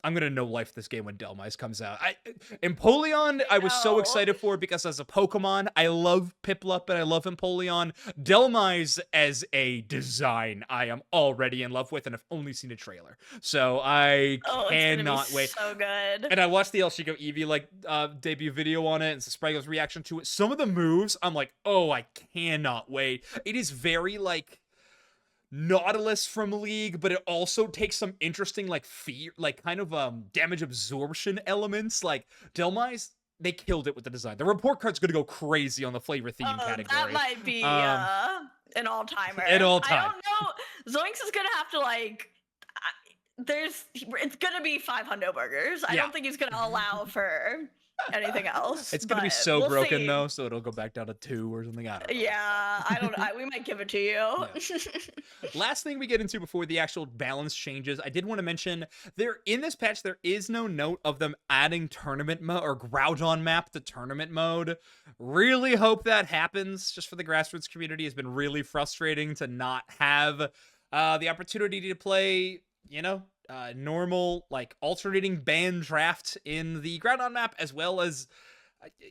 I'm gonna know life this game when Delmise comes out. Empoleon, I was so know. excited for because as a Pokemon, I love Piplup and I love Empoleon. Delmise as a design, I am already in love with, and I've only seen a trailer, so I cannot wait. So good. And I watched the El Chico Eevee like debut video on it and Sprague's reaction to it. Some of the moves, I'm like, oh, I cannot wait. It is very like Nautilus from League, but it also takes some interesting like fear, like kind of damage absorption elements. Like Delmise, they killed it with the design. The report card's gonna go crazy on the flavor theme category. That might be an all-timer. An all-time. I don't know. Zoinks is gonna have to like. It's gonna be 500 burgers. I don't think he's gonna allow for anything else. It's gonna be so we'll broken see. Though, so it'll go back down to 2 or something. I don't know. Yeah, I don't know. We might give it to you. Yeah. Last thing we get into before the actual balance changes, I did want to mention in this patch there is no note of them adding tournament mode or Groudon map to tournament mode. Really hope that happens. Just for the grassroots community, has been really frustrating to not have the opportunity to play, normal like alternating band draft in the Groudon map, as well as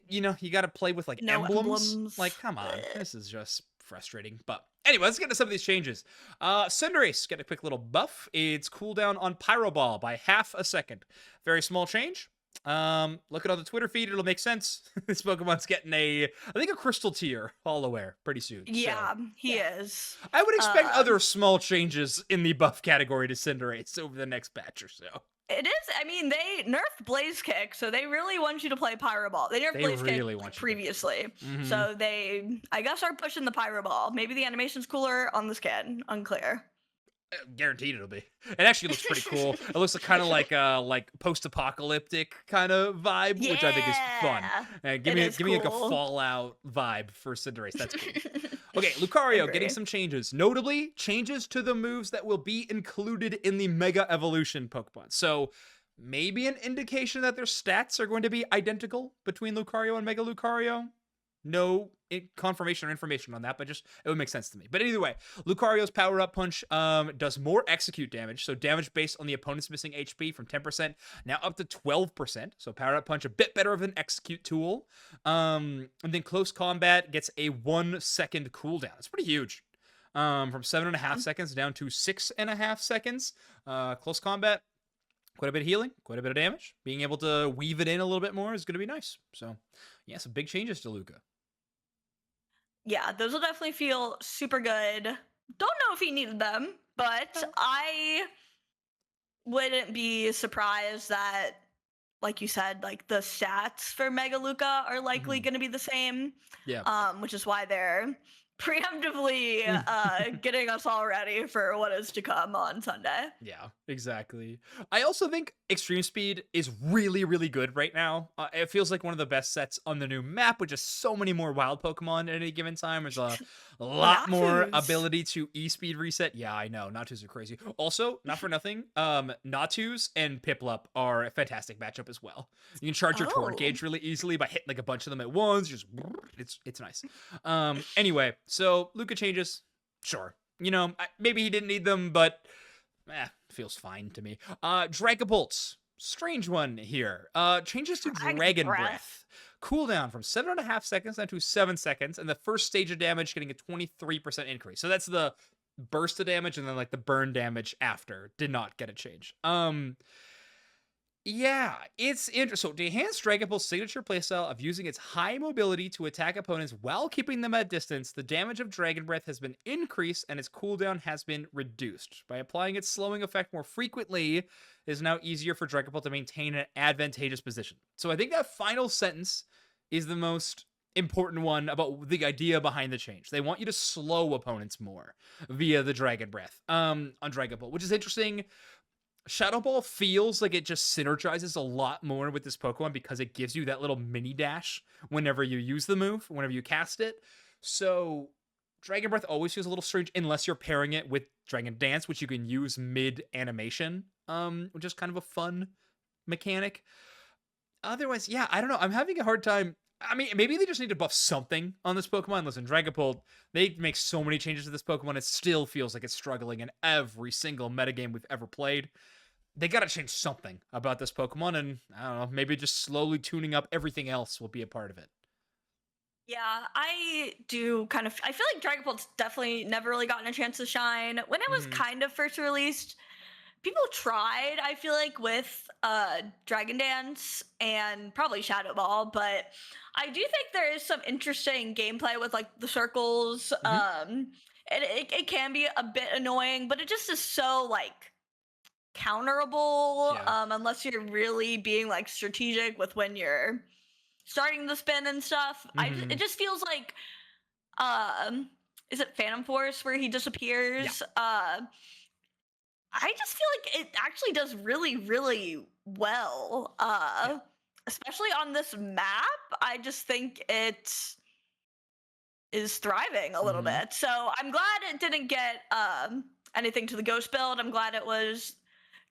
you got to play with like emblems. Like, come on, this is just frustrating. But anyway, let's get into some of these changes. Cinderace get a quick little buff. Its cooldown on Pyro Ball by 0.5 seconds. Very small change. Look at all the Twitter feed, it'll make sense. This Pokemon's getting I think a crystal tier all aware pretty soon. So Yeah, he yeah. is. I would expect Uh, other small changes in the buff category to Cinderace over the next batch or so. it is. I mean, they nerfed Blaze Kick, so they really want you to play Pyro Ball. They nerfed They Blaze really Kick want you to. previously, Mm-hmm. so they, I guess, are pushing the Pyro Ball. Maybe the animation's cooler on the skin. Unclear. Guaranteed it'll be. It actually looks pretty cool. It looks kind of like post-apocalyptic kind of vibe, which I think is fun. Yeah, Give it me is give me like a cool. Fallout vibe for Cinderace. That's cool. Okay, Lucario getting Agree. some changes. Notably, changes to the moves that will be included in the Mega Evolution Pokemon. So maybe an indication that their stats are going to be identical between Lucario and Mega Lucario. No confirmation or information on that, but just it would make sense to me. But either way, Lucario's Power Up Punch does more execute damage, so damage based on the opponent's missing HP from 10% now up to 12%. So Power Up Punch a bit better of an execute tool. And then Close Combat gets a 1 second cooldown. It's pretty huge. From 7.5 seconds down to 6.5 seconds. Close Combat, quite a bit of healing, quite a bit of damage. Being able to weave it in a little bit more is going to be nice. So yeah, some big changes to Luca. Yeah, those will definitely feel super good. Don't know if he needed them, but I wouldn't be surprised that, like you said, like the stats for Mega Luca are likely going to be the same. Yeah. Which is why they're preemptively getting us all ready for what is to come on Sunday. Yeah, exactly. I also think Extreme Speed is really, really good right now. It feels like one of the best sets on the new map with just so many more wild Pokemon at any given time. There's a lot more Natus. ability to E-Speed reset. Yeah, I know. Natus are crazy. Also, not for nothing, Natus and Piplup are a fantastic matchup as well. You can charge your Torrent Oh. Gauge really easily by hitting like a bunch of them at once. Just it's nice. Anyway, so Luca changes. Sure. You know, maybe he didn't need them, but feels fine to me. Dragapults. Strange one here. Changes to Dragon Breath. Cooldown from 7.5 seconds down to 7 seconds, and the first stage of damage getting a 23% increase. So that's the burst of damage, and then like the burn damage after did not get a change. Yeah, it's interesting. So to enhance Dragapult's signature playstyle of using its high mobility to attack opponents while keeping them at distance, the damage of Dragon Breath has been increased and its cooldown has been reduced. By applying its slowing effect more frequently, it is now easier for Dragapult to maintain an advantageous position. So I think that final sentence is the most important one about the idea behind the change. They want you to slow opponents more via the Dragon Breath on Dragapult, which is interesting. Shadow Ball feels like it just synergizes a lot more with this Pokemon because it gives you that little mini dash whenever you use the move, whenever you cast it. So Dragon Breath always feels a little strange unless you're pairing it with Dragon Dance, which you can use mid-animation, which is kind of a fun mechanic. Otherwise, yeah, I don't know. I'm having a hard time. I mean, maybe they just need to buff something on this Pokemon. Listen, Dragapult, they make so many changes to this Pokemon, it still feels like it's struggling in every single metagame we've ever played. They gotta change something about this Pokemon, and I don't know, maybe just slowly tuning up everything else will be a part of it. Yeah, I do kind of. I feel like Dragapult's definitely never really gotten a chance to shine. When it was kind of first released, people tried, I feel like, with Dragon Dance and probably Shadow Ball, but I do think there is some interesting gameplay with like the circles. And it can be a bit annoying, but it just is so like counterable unless you're really being like strategic with when you're starting the spin and stuff. It just feels like is it Phantom Force where he disappears? I just feel like it actually does really, really well. Especially on this map. I just think it is thriving a little bit. So I'm glad it didn't get anything to the Ghost build. I'm glad it was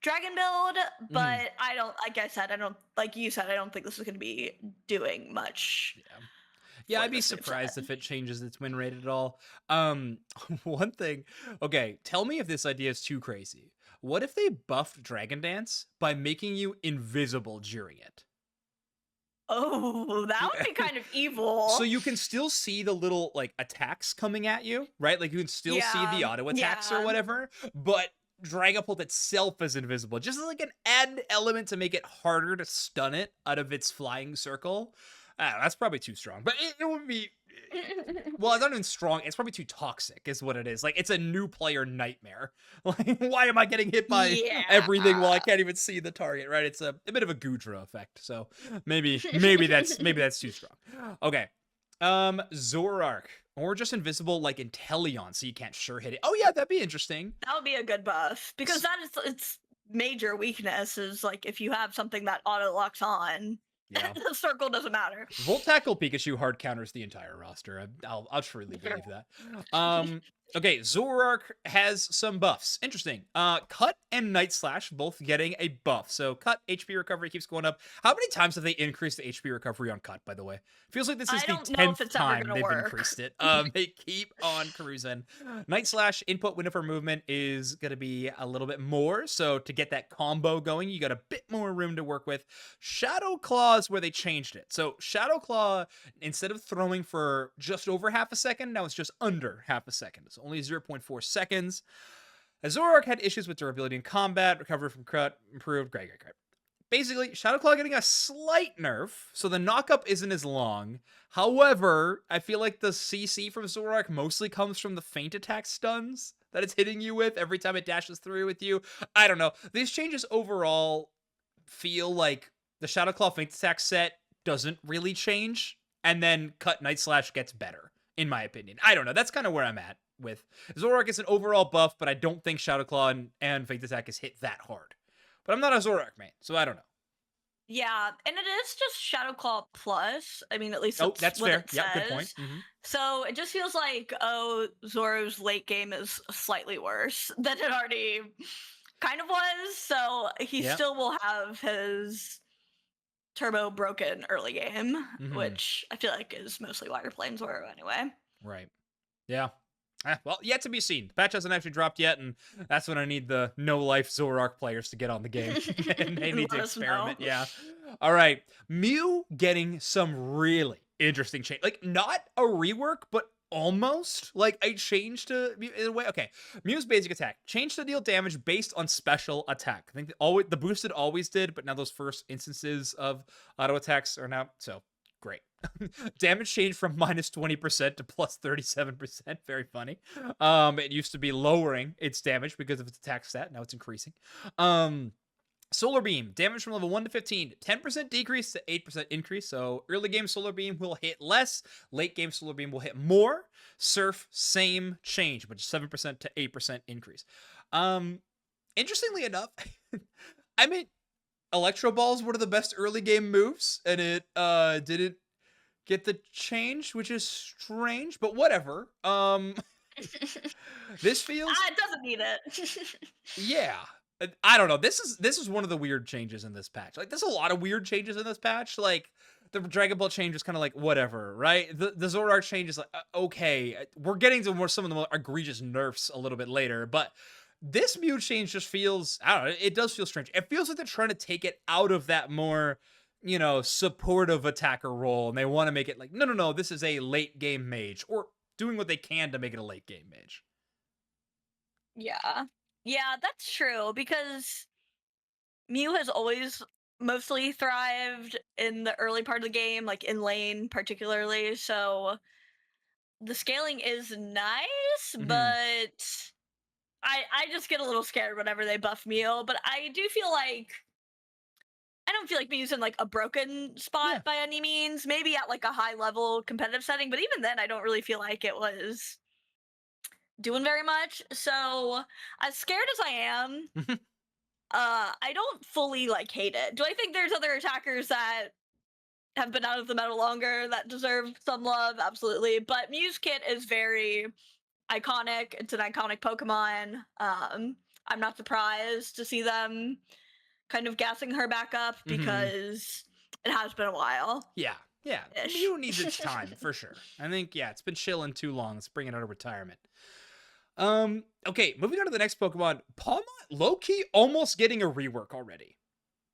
Dragon build, but I don't, like I said, I don't, like you said, I don't think this is going to be doing much. Yeah, I'd be surprised if it changes its win rate at all. One thing, okay, tell me if this idea is too crazy. What if they buffed Dragon Dance by making you invisible during it? Oh, that would be kind of evil. So you can still see the little like attacks coming at you, right? Like you can still see the auto attacks or whatever, but Dragapult itself is invisible, just like an added element to make it harder to stun it out of its flying circle. I don't know, that's probably too strong, but it would be. Well, it's not even strong. It's probably too toxic, is what it is. Like, it's a new player nightmare. Like, why am I getting hit by Yeah. everything while I can't even see the target? Right? It's a bit of a Gudra effect. So maybe that's too strong. Okay. Zoroark, or just invisible like Empoleon, so you can't sure hit it. Oh yeah, that'd be interesting. That would be a good buff, because that is its major weakness, is like if you have something that auto locks on, Yeah. the circle doesn't matter. Volt Tackle Pikachu hard counters the entire roster. I'll truly believe that. Okay, Zoroark has some buffs. Interesting. Cut and Night Slash both getting a buff. So Cut HP recovery keeps going up. How many times have they increased the HP recovery on Cut, by the way? Feels like this is the 10th time they've increased it. They keep on cruising. Night Slash input window for movement is going to be a little bit more. So to get that combo going, you got a bit more room to work with. Shadow Claw is where they changed it. So Shadow Claw, instead of throwing for just over half a second, now it's just under half a second. So only 0.4 seconds. Zoroark had issues with durability in combat, recovery from Cut, improved, great. Basically, Shadow Claw getting a slight nerf, so the knockup isn't as long. However, I feel like the CC from Zoroark mostly comes from the feint attack stuns that it's hitting you with every time it dashes through with you. I don't know. These changes overall feel like the Shadow Claw feint attack set doesn't really change, and then Cut Night Slash gets better, in my opinion. I don't know. That's kind of where I'm at with Zoroark. Is an overall buff, but I don't think Shadow Claw and feint attack is hit that hard. But I'm not a Zoroark main, so I don't know. Yeah, and it is just Shadow Claw plus. I mean, at least that's what fair. it Yeah, good says. point. So it just feels like, oh, Zoro's late game is slightly worse than it already kind of was. So he still will have his turbo broken early game, which I feel like is mostly why you're playing Zoro anyway. Right. Yeah. Well, yet to be seen. The patch hasn't actually dropped yet, and that's when I need the no-life Zoroark players to get on the game. And they need to experiment. Yeah. All right. Mew getting some really interesting change. Like, not a rework, but almost. Like, I changed to in a way. Okay. Mew's basic attack changed to deal damage based on special attack. I think the boosted always did, but now those first instances of auto attacks are now so great. Damage changed from minus 20% to plus 37%. Very funny. It used to be lowering its damage because of its attack stat. Now it's increasing. Solar Beam, damage from level 1 to 15, 10% decrease to 8% increase. So early game Solar Beam will hit less. Late game Solar Beam will hit more. Surf, same change, but just 7% to 8% increase. Interestingly enough, I mean, Electro Ball is one of the best early game moves, and it didn't get the change, which is strange, but whatever. This feels it doesn't need it. Yeah. I don't know. This is one of the weird changes in this patch. Like, there's a lot of weird changes in this patch. Like, the Dragon Ball change is kind of like whatever, right? The Zoroark change is like okay. We're getting to some of the more egregious nerfs a little bit later, but this Mew change just feels, I don't know, it does feel strange. It feels like they're trying to take it out of that more, supportive attacker role, and they want to make it like, no, this is a late game mage, or doing what they can to make it a late game mage. Yeah, that's true, because Mew has always mostly thrived in the early part of the game, like in lane particularly, so the scaling is nice, but I just get a little scared whenever they buff Mew, but I don't feel like Mew's in like a broken spot by any means. Maybe at like a high level competitive setting, but even then I don't really feel like it was doing very much. So as scared as I am, I don't fully like hate it. Do I think there's other attackers that have been out of the meta longer that deserve some love? Absolutely. But Mew's kit is very iconic. It's an iconic Pokemon. I'm not surprised to see them kind of gassing her back up, because it has been a while. Yeah. Mew needs its time for sure. I think it's been chilling too long. Let's bring it out of retirement. Okay, moving on to the next Pokemon. Palmont, low-key almost getting a rework already.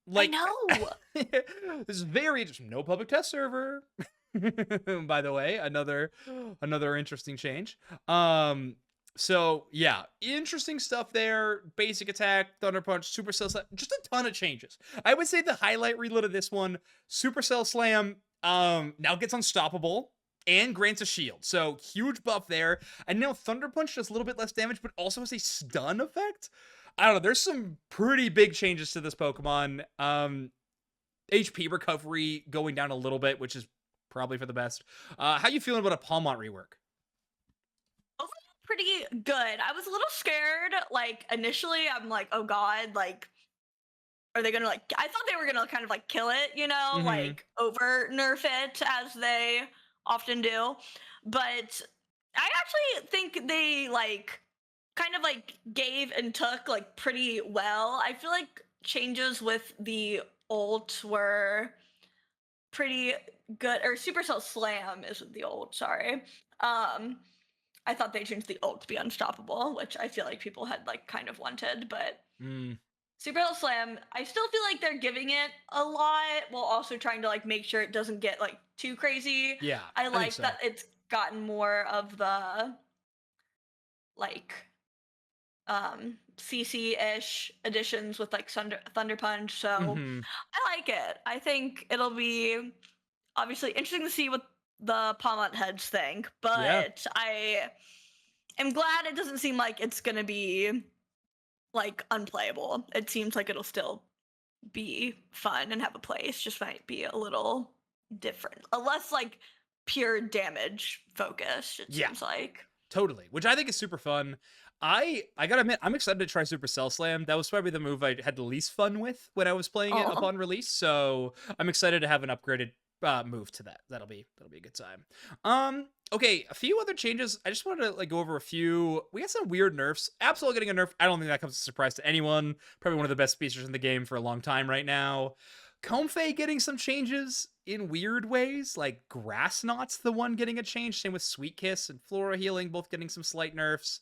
Like, I know. This is just no public test server. By the way, another interesting change. So yeah, interesting stuff there. Basic attack, Thunder Punch, Supercell Slam, just a ton of changes. I would say the highlight reload of this one, Supercell Slam, now gets unstoppable and grants a shield. So huge buff there. And now Thunder Punch does a little bit less damage, but also has a stun effect. I don't know. There's some pretty big changes to this Pokemon. HP recovery going down a little bit, which is probably for the best. How you feeling about a Palmont rework? Pretty good. I was a little scared. Like initially, I'm like, oh god, like, are they gonna like? I thought they were gonna kind of like kill it, you know, like over nerf it as they often do. But I actually think they like kind of like gave and took like pretty well. I feel like changes with the ult were pretty good, or Supercell Slam is the ult. Sorry. I thought they changed the ult to be unstoppable, which I feel like people had like kind of wanted, but Supercell Slam, I still feel like they're giving it a lot while also trying to like make sure it doesn't get like too crazy. Yeah, I like that it's gotten more of the like CC-ish additions with like Thunder Punch, so I like it. I think it'll be obviously interesting to see what the Palmont heads think, but I am glad it doesn't seem like it's gonna be like unplayable. It seems like it'll still be fun and have a place, just might be a little different, a less like pure damage focus, it seems like. Totally, which I think is super fun. I gotta admit, I'm excited to try Supercell Slam. That was probably the move I had the least fun with when I was playing it upon release, so I'm excited to have an upgraded move to that. That'll be a good time. Okay, a few other changes. I just wanted to like go over a few. We got some weird nerfs. Absol getting a nerf. I don't think that comes as a surprise to anyone. Probably one of the best species in the game for a long time right now. Comfey getting some changes in weird ways, like Grass Knot's the one getting a change. Same with Sweet Kiss and Flora Healing, both getting some slight nerfs.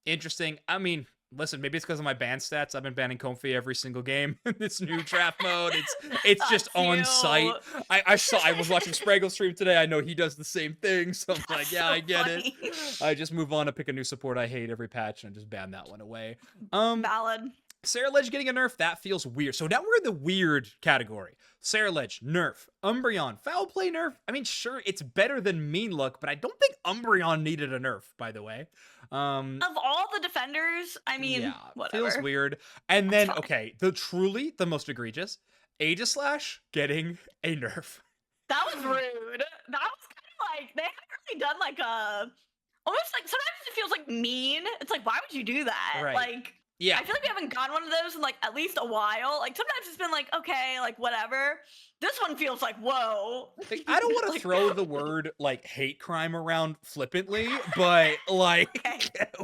Interesting. I mean, listen, maybe it's because of my ban stats. I've been banning Comfey every single game in this new draft mode. It's just on site. I was watching Spraggle stream today. I know he does the same thing, so I'm like, yeah, I get it. I just move on to pick a new support I hate every patch and just ban that one away. Valid. Sarah Ledge getting a nerf, that feels weird. So now we're in the weird category. Sarah Ledge, nerf. Umbreon, foul play nerf. I mean, sure, it's better than Mean Look, but I don't think Umbreon needed a nerf, by the way. Of all the defenders, I mean, yeah, whatever. Feels weird. And then, okay, the most egregious, Aegislash getting a nerf. That was rude. That was kind of like, they haven't really done like a, almost like, sometimes it feels like mean. It's like, why would you do that? Right. Like, yeah, I feel like we haven't gotten one of those in like at least a while. Like sometimes it's been like, okay, like whatever. This one feels like, whoa. Like, I don't want to throw the word like hate crime around flippantly, but like,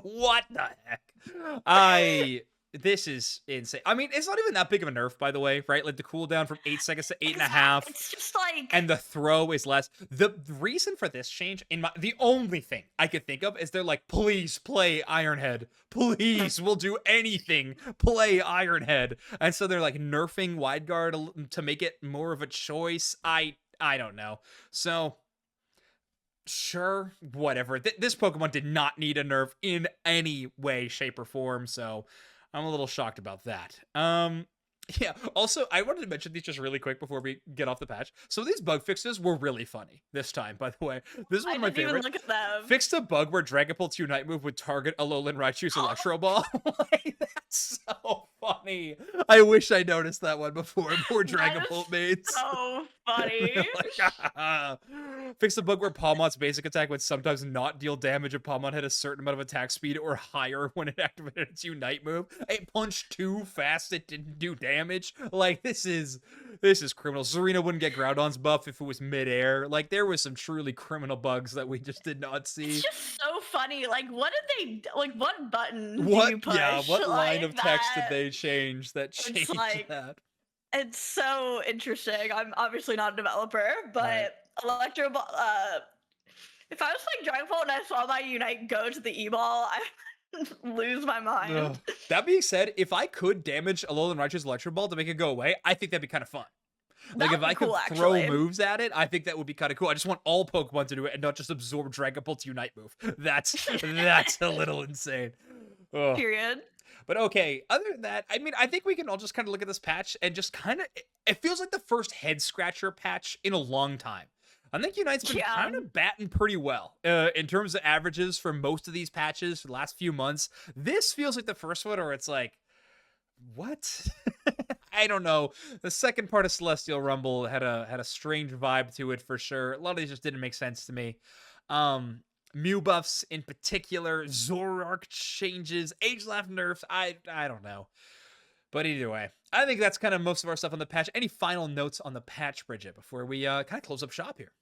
what the heck? This is insane. I mean, it's not even that big of a nerf, by the way, right? Like the cooldown from 8 seconds to 8.5. It's just like, and the throw is less. The reason for this change, the only thing I could think of is they're like, please play Ironhead. Please, we'll do anything. Play Ironhead. And so they're like nerfing Wide Guard to make it more of a choice. I don't know. So sure, whatever. This Pokemon did not need a nerf in any way, shape, or form. So I'm a little shocked about that. Yeah, also, I wanted to mention these just really quick before we get off the patch. So these bug fixes were really funny this time, by the way. This is one of my favorites. Look at them. Fixed a bug where Dragapult's Unite move would target Alolan Raichu's Electro Ball. Like, that's so funny. I wish I noticed that one before. Poor Dragapult mates. So funny. Fixed a bug where Palmont's basic attack would sometimes not deal damage if Palmont had a certain amount of attack speed or higher when it activated its Unite move. It punched too fast, it didn't do damage. Like, this is criminal. Serena wouldn't get Groudon's buff if it was midair. Like, there was some truly criminal bugs that we just did not see. It's just so funny. Like, what did they, like, what button did you push? Yeah, what line of text that? did they change that changed that? It's so interesting. I'm obviously not a developer, but Electro Ball, if I was like Dragon Ball and I saw my Unite go to the E-Ball, I would lose my mind. That being said, if I could damage Alolan Raichu's Electro Ball to make it go away, I think that'd be kind of fun. That Like, if would be I could cool, throw actually. moves at it, I think that would be kind of cool. I just want all Pokemon to do it and not just absorb Dragon Balls Unite move. That's a little insane. Ugh. Period. But okay, other than that, I mean, I think we can all just kind of look at this patch and just kind of, it feels like the first head scratcher patch in a long time. I think Unite's been Yeah. kind of batting pretty well in terms of averages for most of these patches for the last few months. This feels like the first one where it's like, what? I don't know. The second part of Celestial Rumble had a strange vibe to it for sure. A lot of these just didn't make sense to me. Mew buffs in particular, Zoroark changes, Agelaf nerfs. I don't know. But either way, I think that's kind of most of our stuff on the patch. Any final notes on the patch, Bridget, before we kind of close up shop here?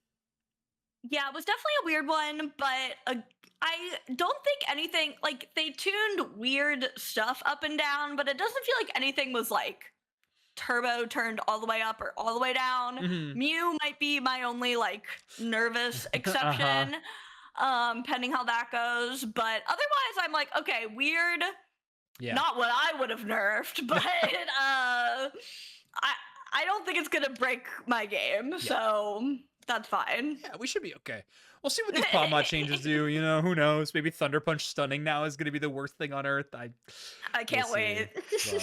Yeah, it was definitely a weird one, but I don't think anything, like, they tuned weird stuff up and down, but it doesn't feel like anything was like turbo turned all the way up or all the way down. Mew might be my only like nervous exception, pending how that goes. But otherwise, I'm like, okay, weird. Yeah. Not what I would have nerfed, but I don't think it's gonna break my game, so that's fine. Yeah, we should be okay. We'll see what these Pawmod changes do. You know, who knows? Maybe Thunder Punch stunning now is going to be the worst thing on Earth. I can't wait. Well,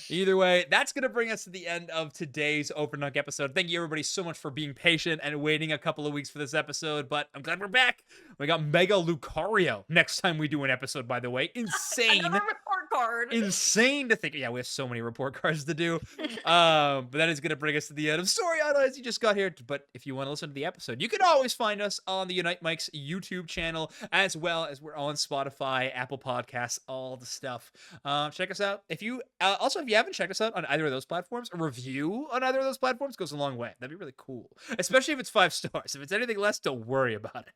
either way, that's going to bring us to the end of today's Overdunk episode. Thank you, everybody, so much for being patient and waiting a couple of weeks for this episode, but I'm glad we're back. We got Mega Lucario next time we do an episode, by the way. Insane. Another report card. Insane to think. Yeah, we have so many report cards to do. But that is going to bring us to the end of Story Highlights. You just got here. But if you want to listen to the episode, you can always find us on the Unite Mike's YouTube channel, as well as we're on Spotify, Apple Podcasts, all the stuff. Check us out. If you also, if you haven't checked us out on either of those platforms, a review on either of those platforms goes a long way. That'd be really cool, especially if it's 5 stars. If it's anything less, don't worry about it.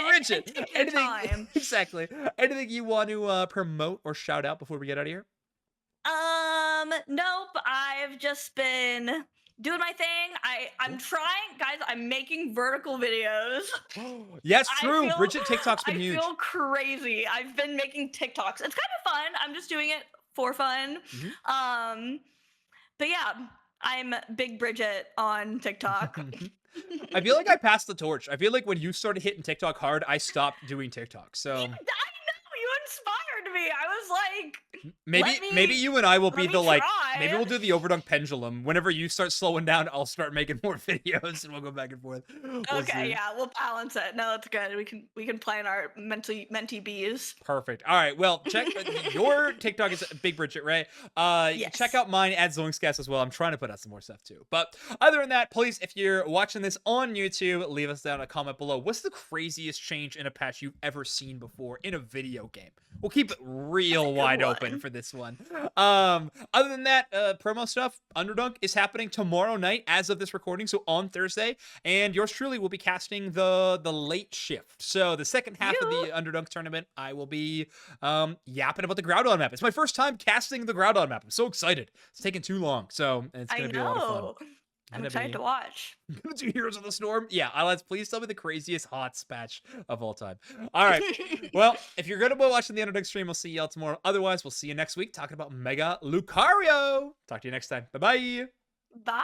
Bridget, anything exactly? Anything you want to promote or shout out before we get out of here? Nope. I've just been doing my thing. I'm trying, guys. I'm making vertical videos. Yeah, it's true. Bridget, TikTok's been huge. I feel crazy. I've been making TikToks. It's kind of fun. I'm just doing it for fun. But yeah, I'm Big Bridget on TikTok. I feel like I passed the torch. I feel like when you started hitting TikTok hard, I stopped doing TikTok. So I know, you inspired me. I was like, maybe you and I will be the like, try. maybe we'll do the Overdunk pendulum. Whenever you start slowing down, I'll start making more videos and we'll go back and forth. We'll see. Yeah, we'll balance it. No, that's good. We can plan our mentee bees. Perfect. All right. Well, check your TikTok is Big Bridget, right? Yes. Check out mine at Zoinkscast as well. I'm trying to put out some more stuff too. But other than that, please, if you're watching this on YouTube, leave us down a comment below. What's the craziest change in a patch you've ever seen before in a video game? We'll keep it real wide open for this one. Other than that, promo stuff, Underdunk is happening tomorrow night as of this recording, so on Thursday, and yours truly will be casting the late shift. So the second half of the Underdunk tournament, I will be yapping about the Groudon map. It's my first time casting the Groudon map. I'm so excited. It's taking too long, so it's gonna be a lot of fun. I'm excited to watch. Gonna do Heroes of the Storm? Yeah, let's please tell me the craziest hot patch of all time. All right. Well, if you're gonna be watching the Underdog stream, we'll see y'all tomorrow. Otherwise, we'll see you next week talking about Mega Lucario. Talk to you next time. Bye-bye. Bye.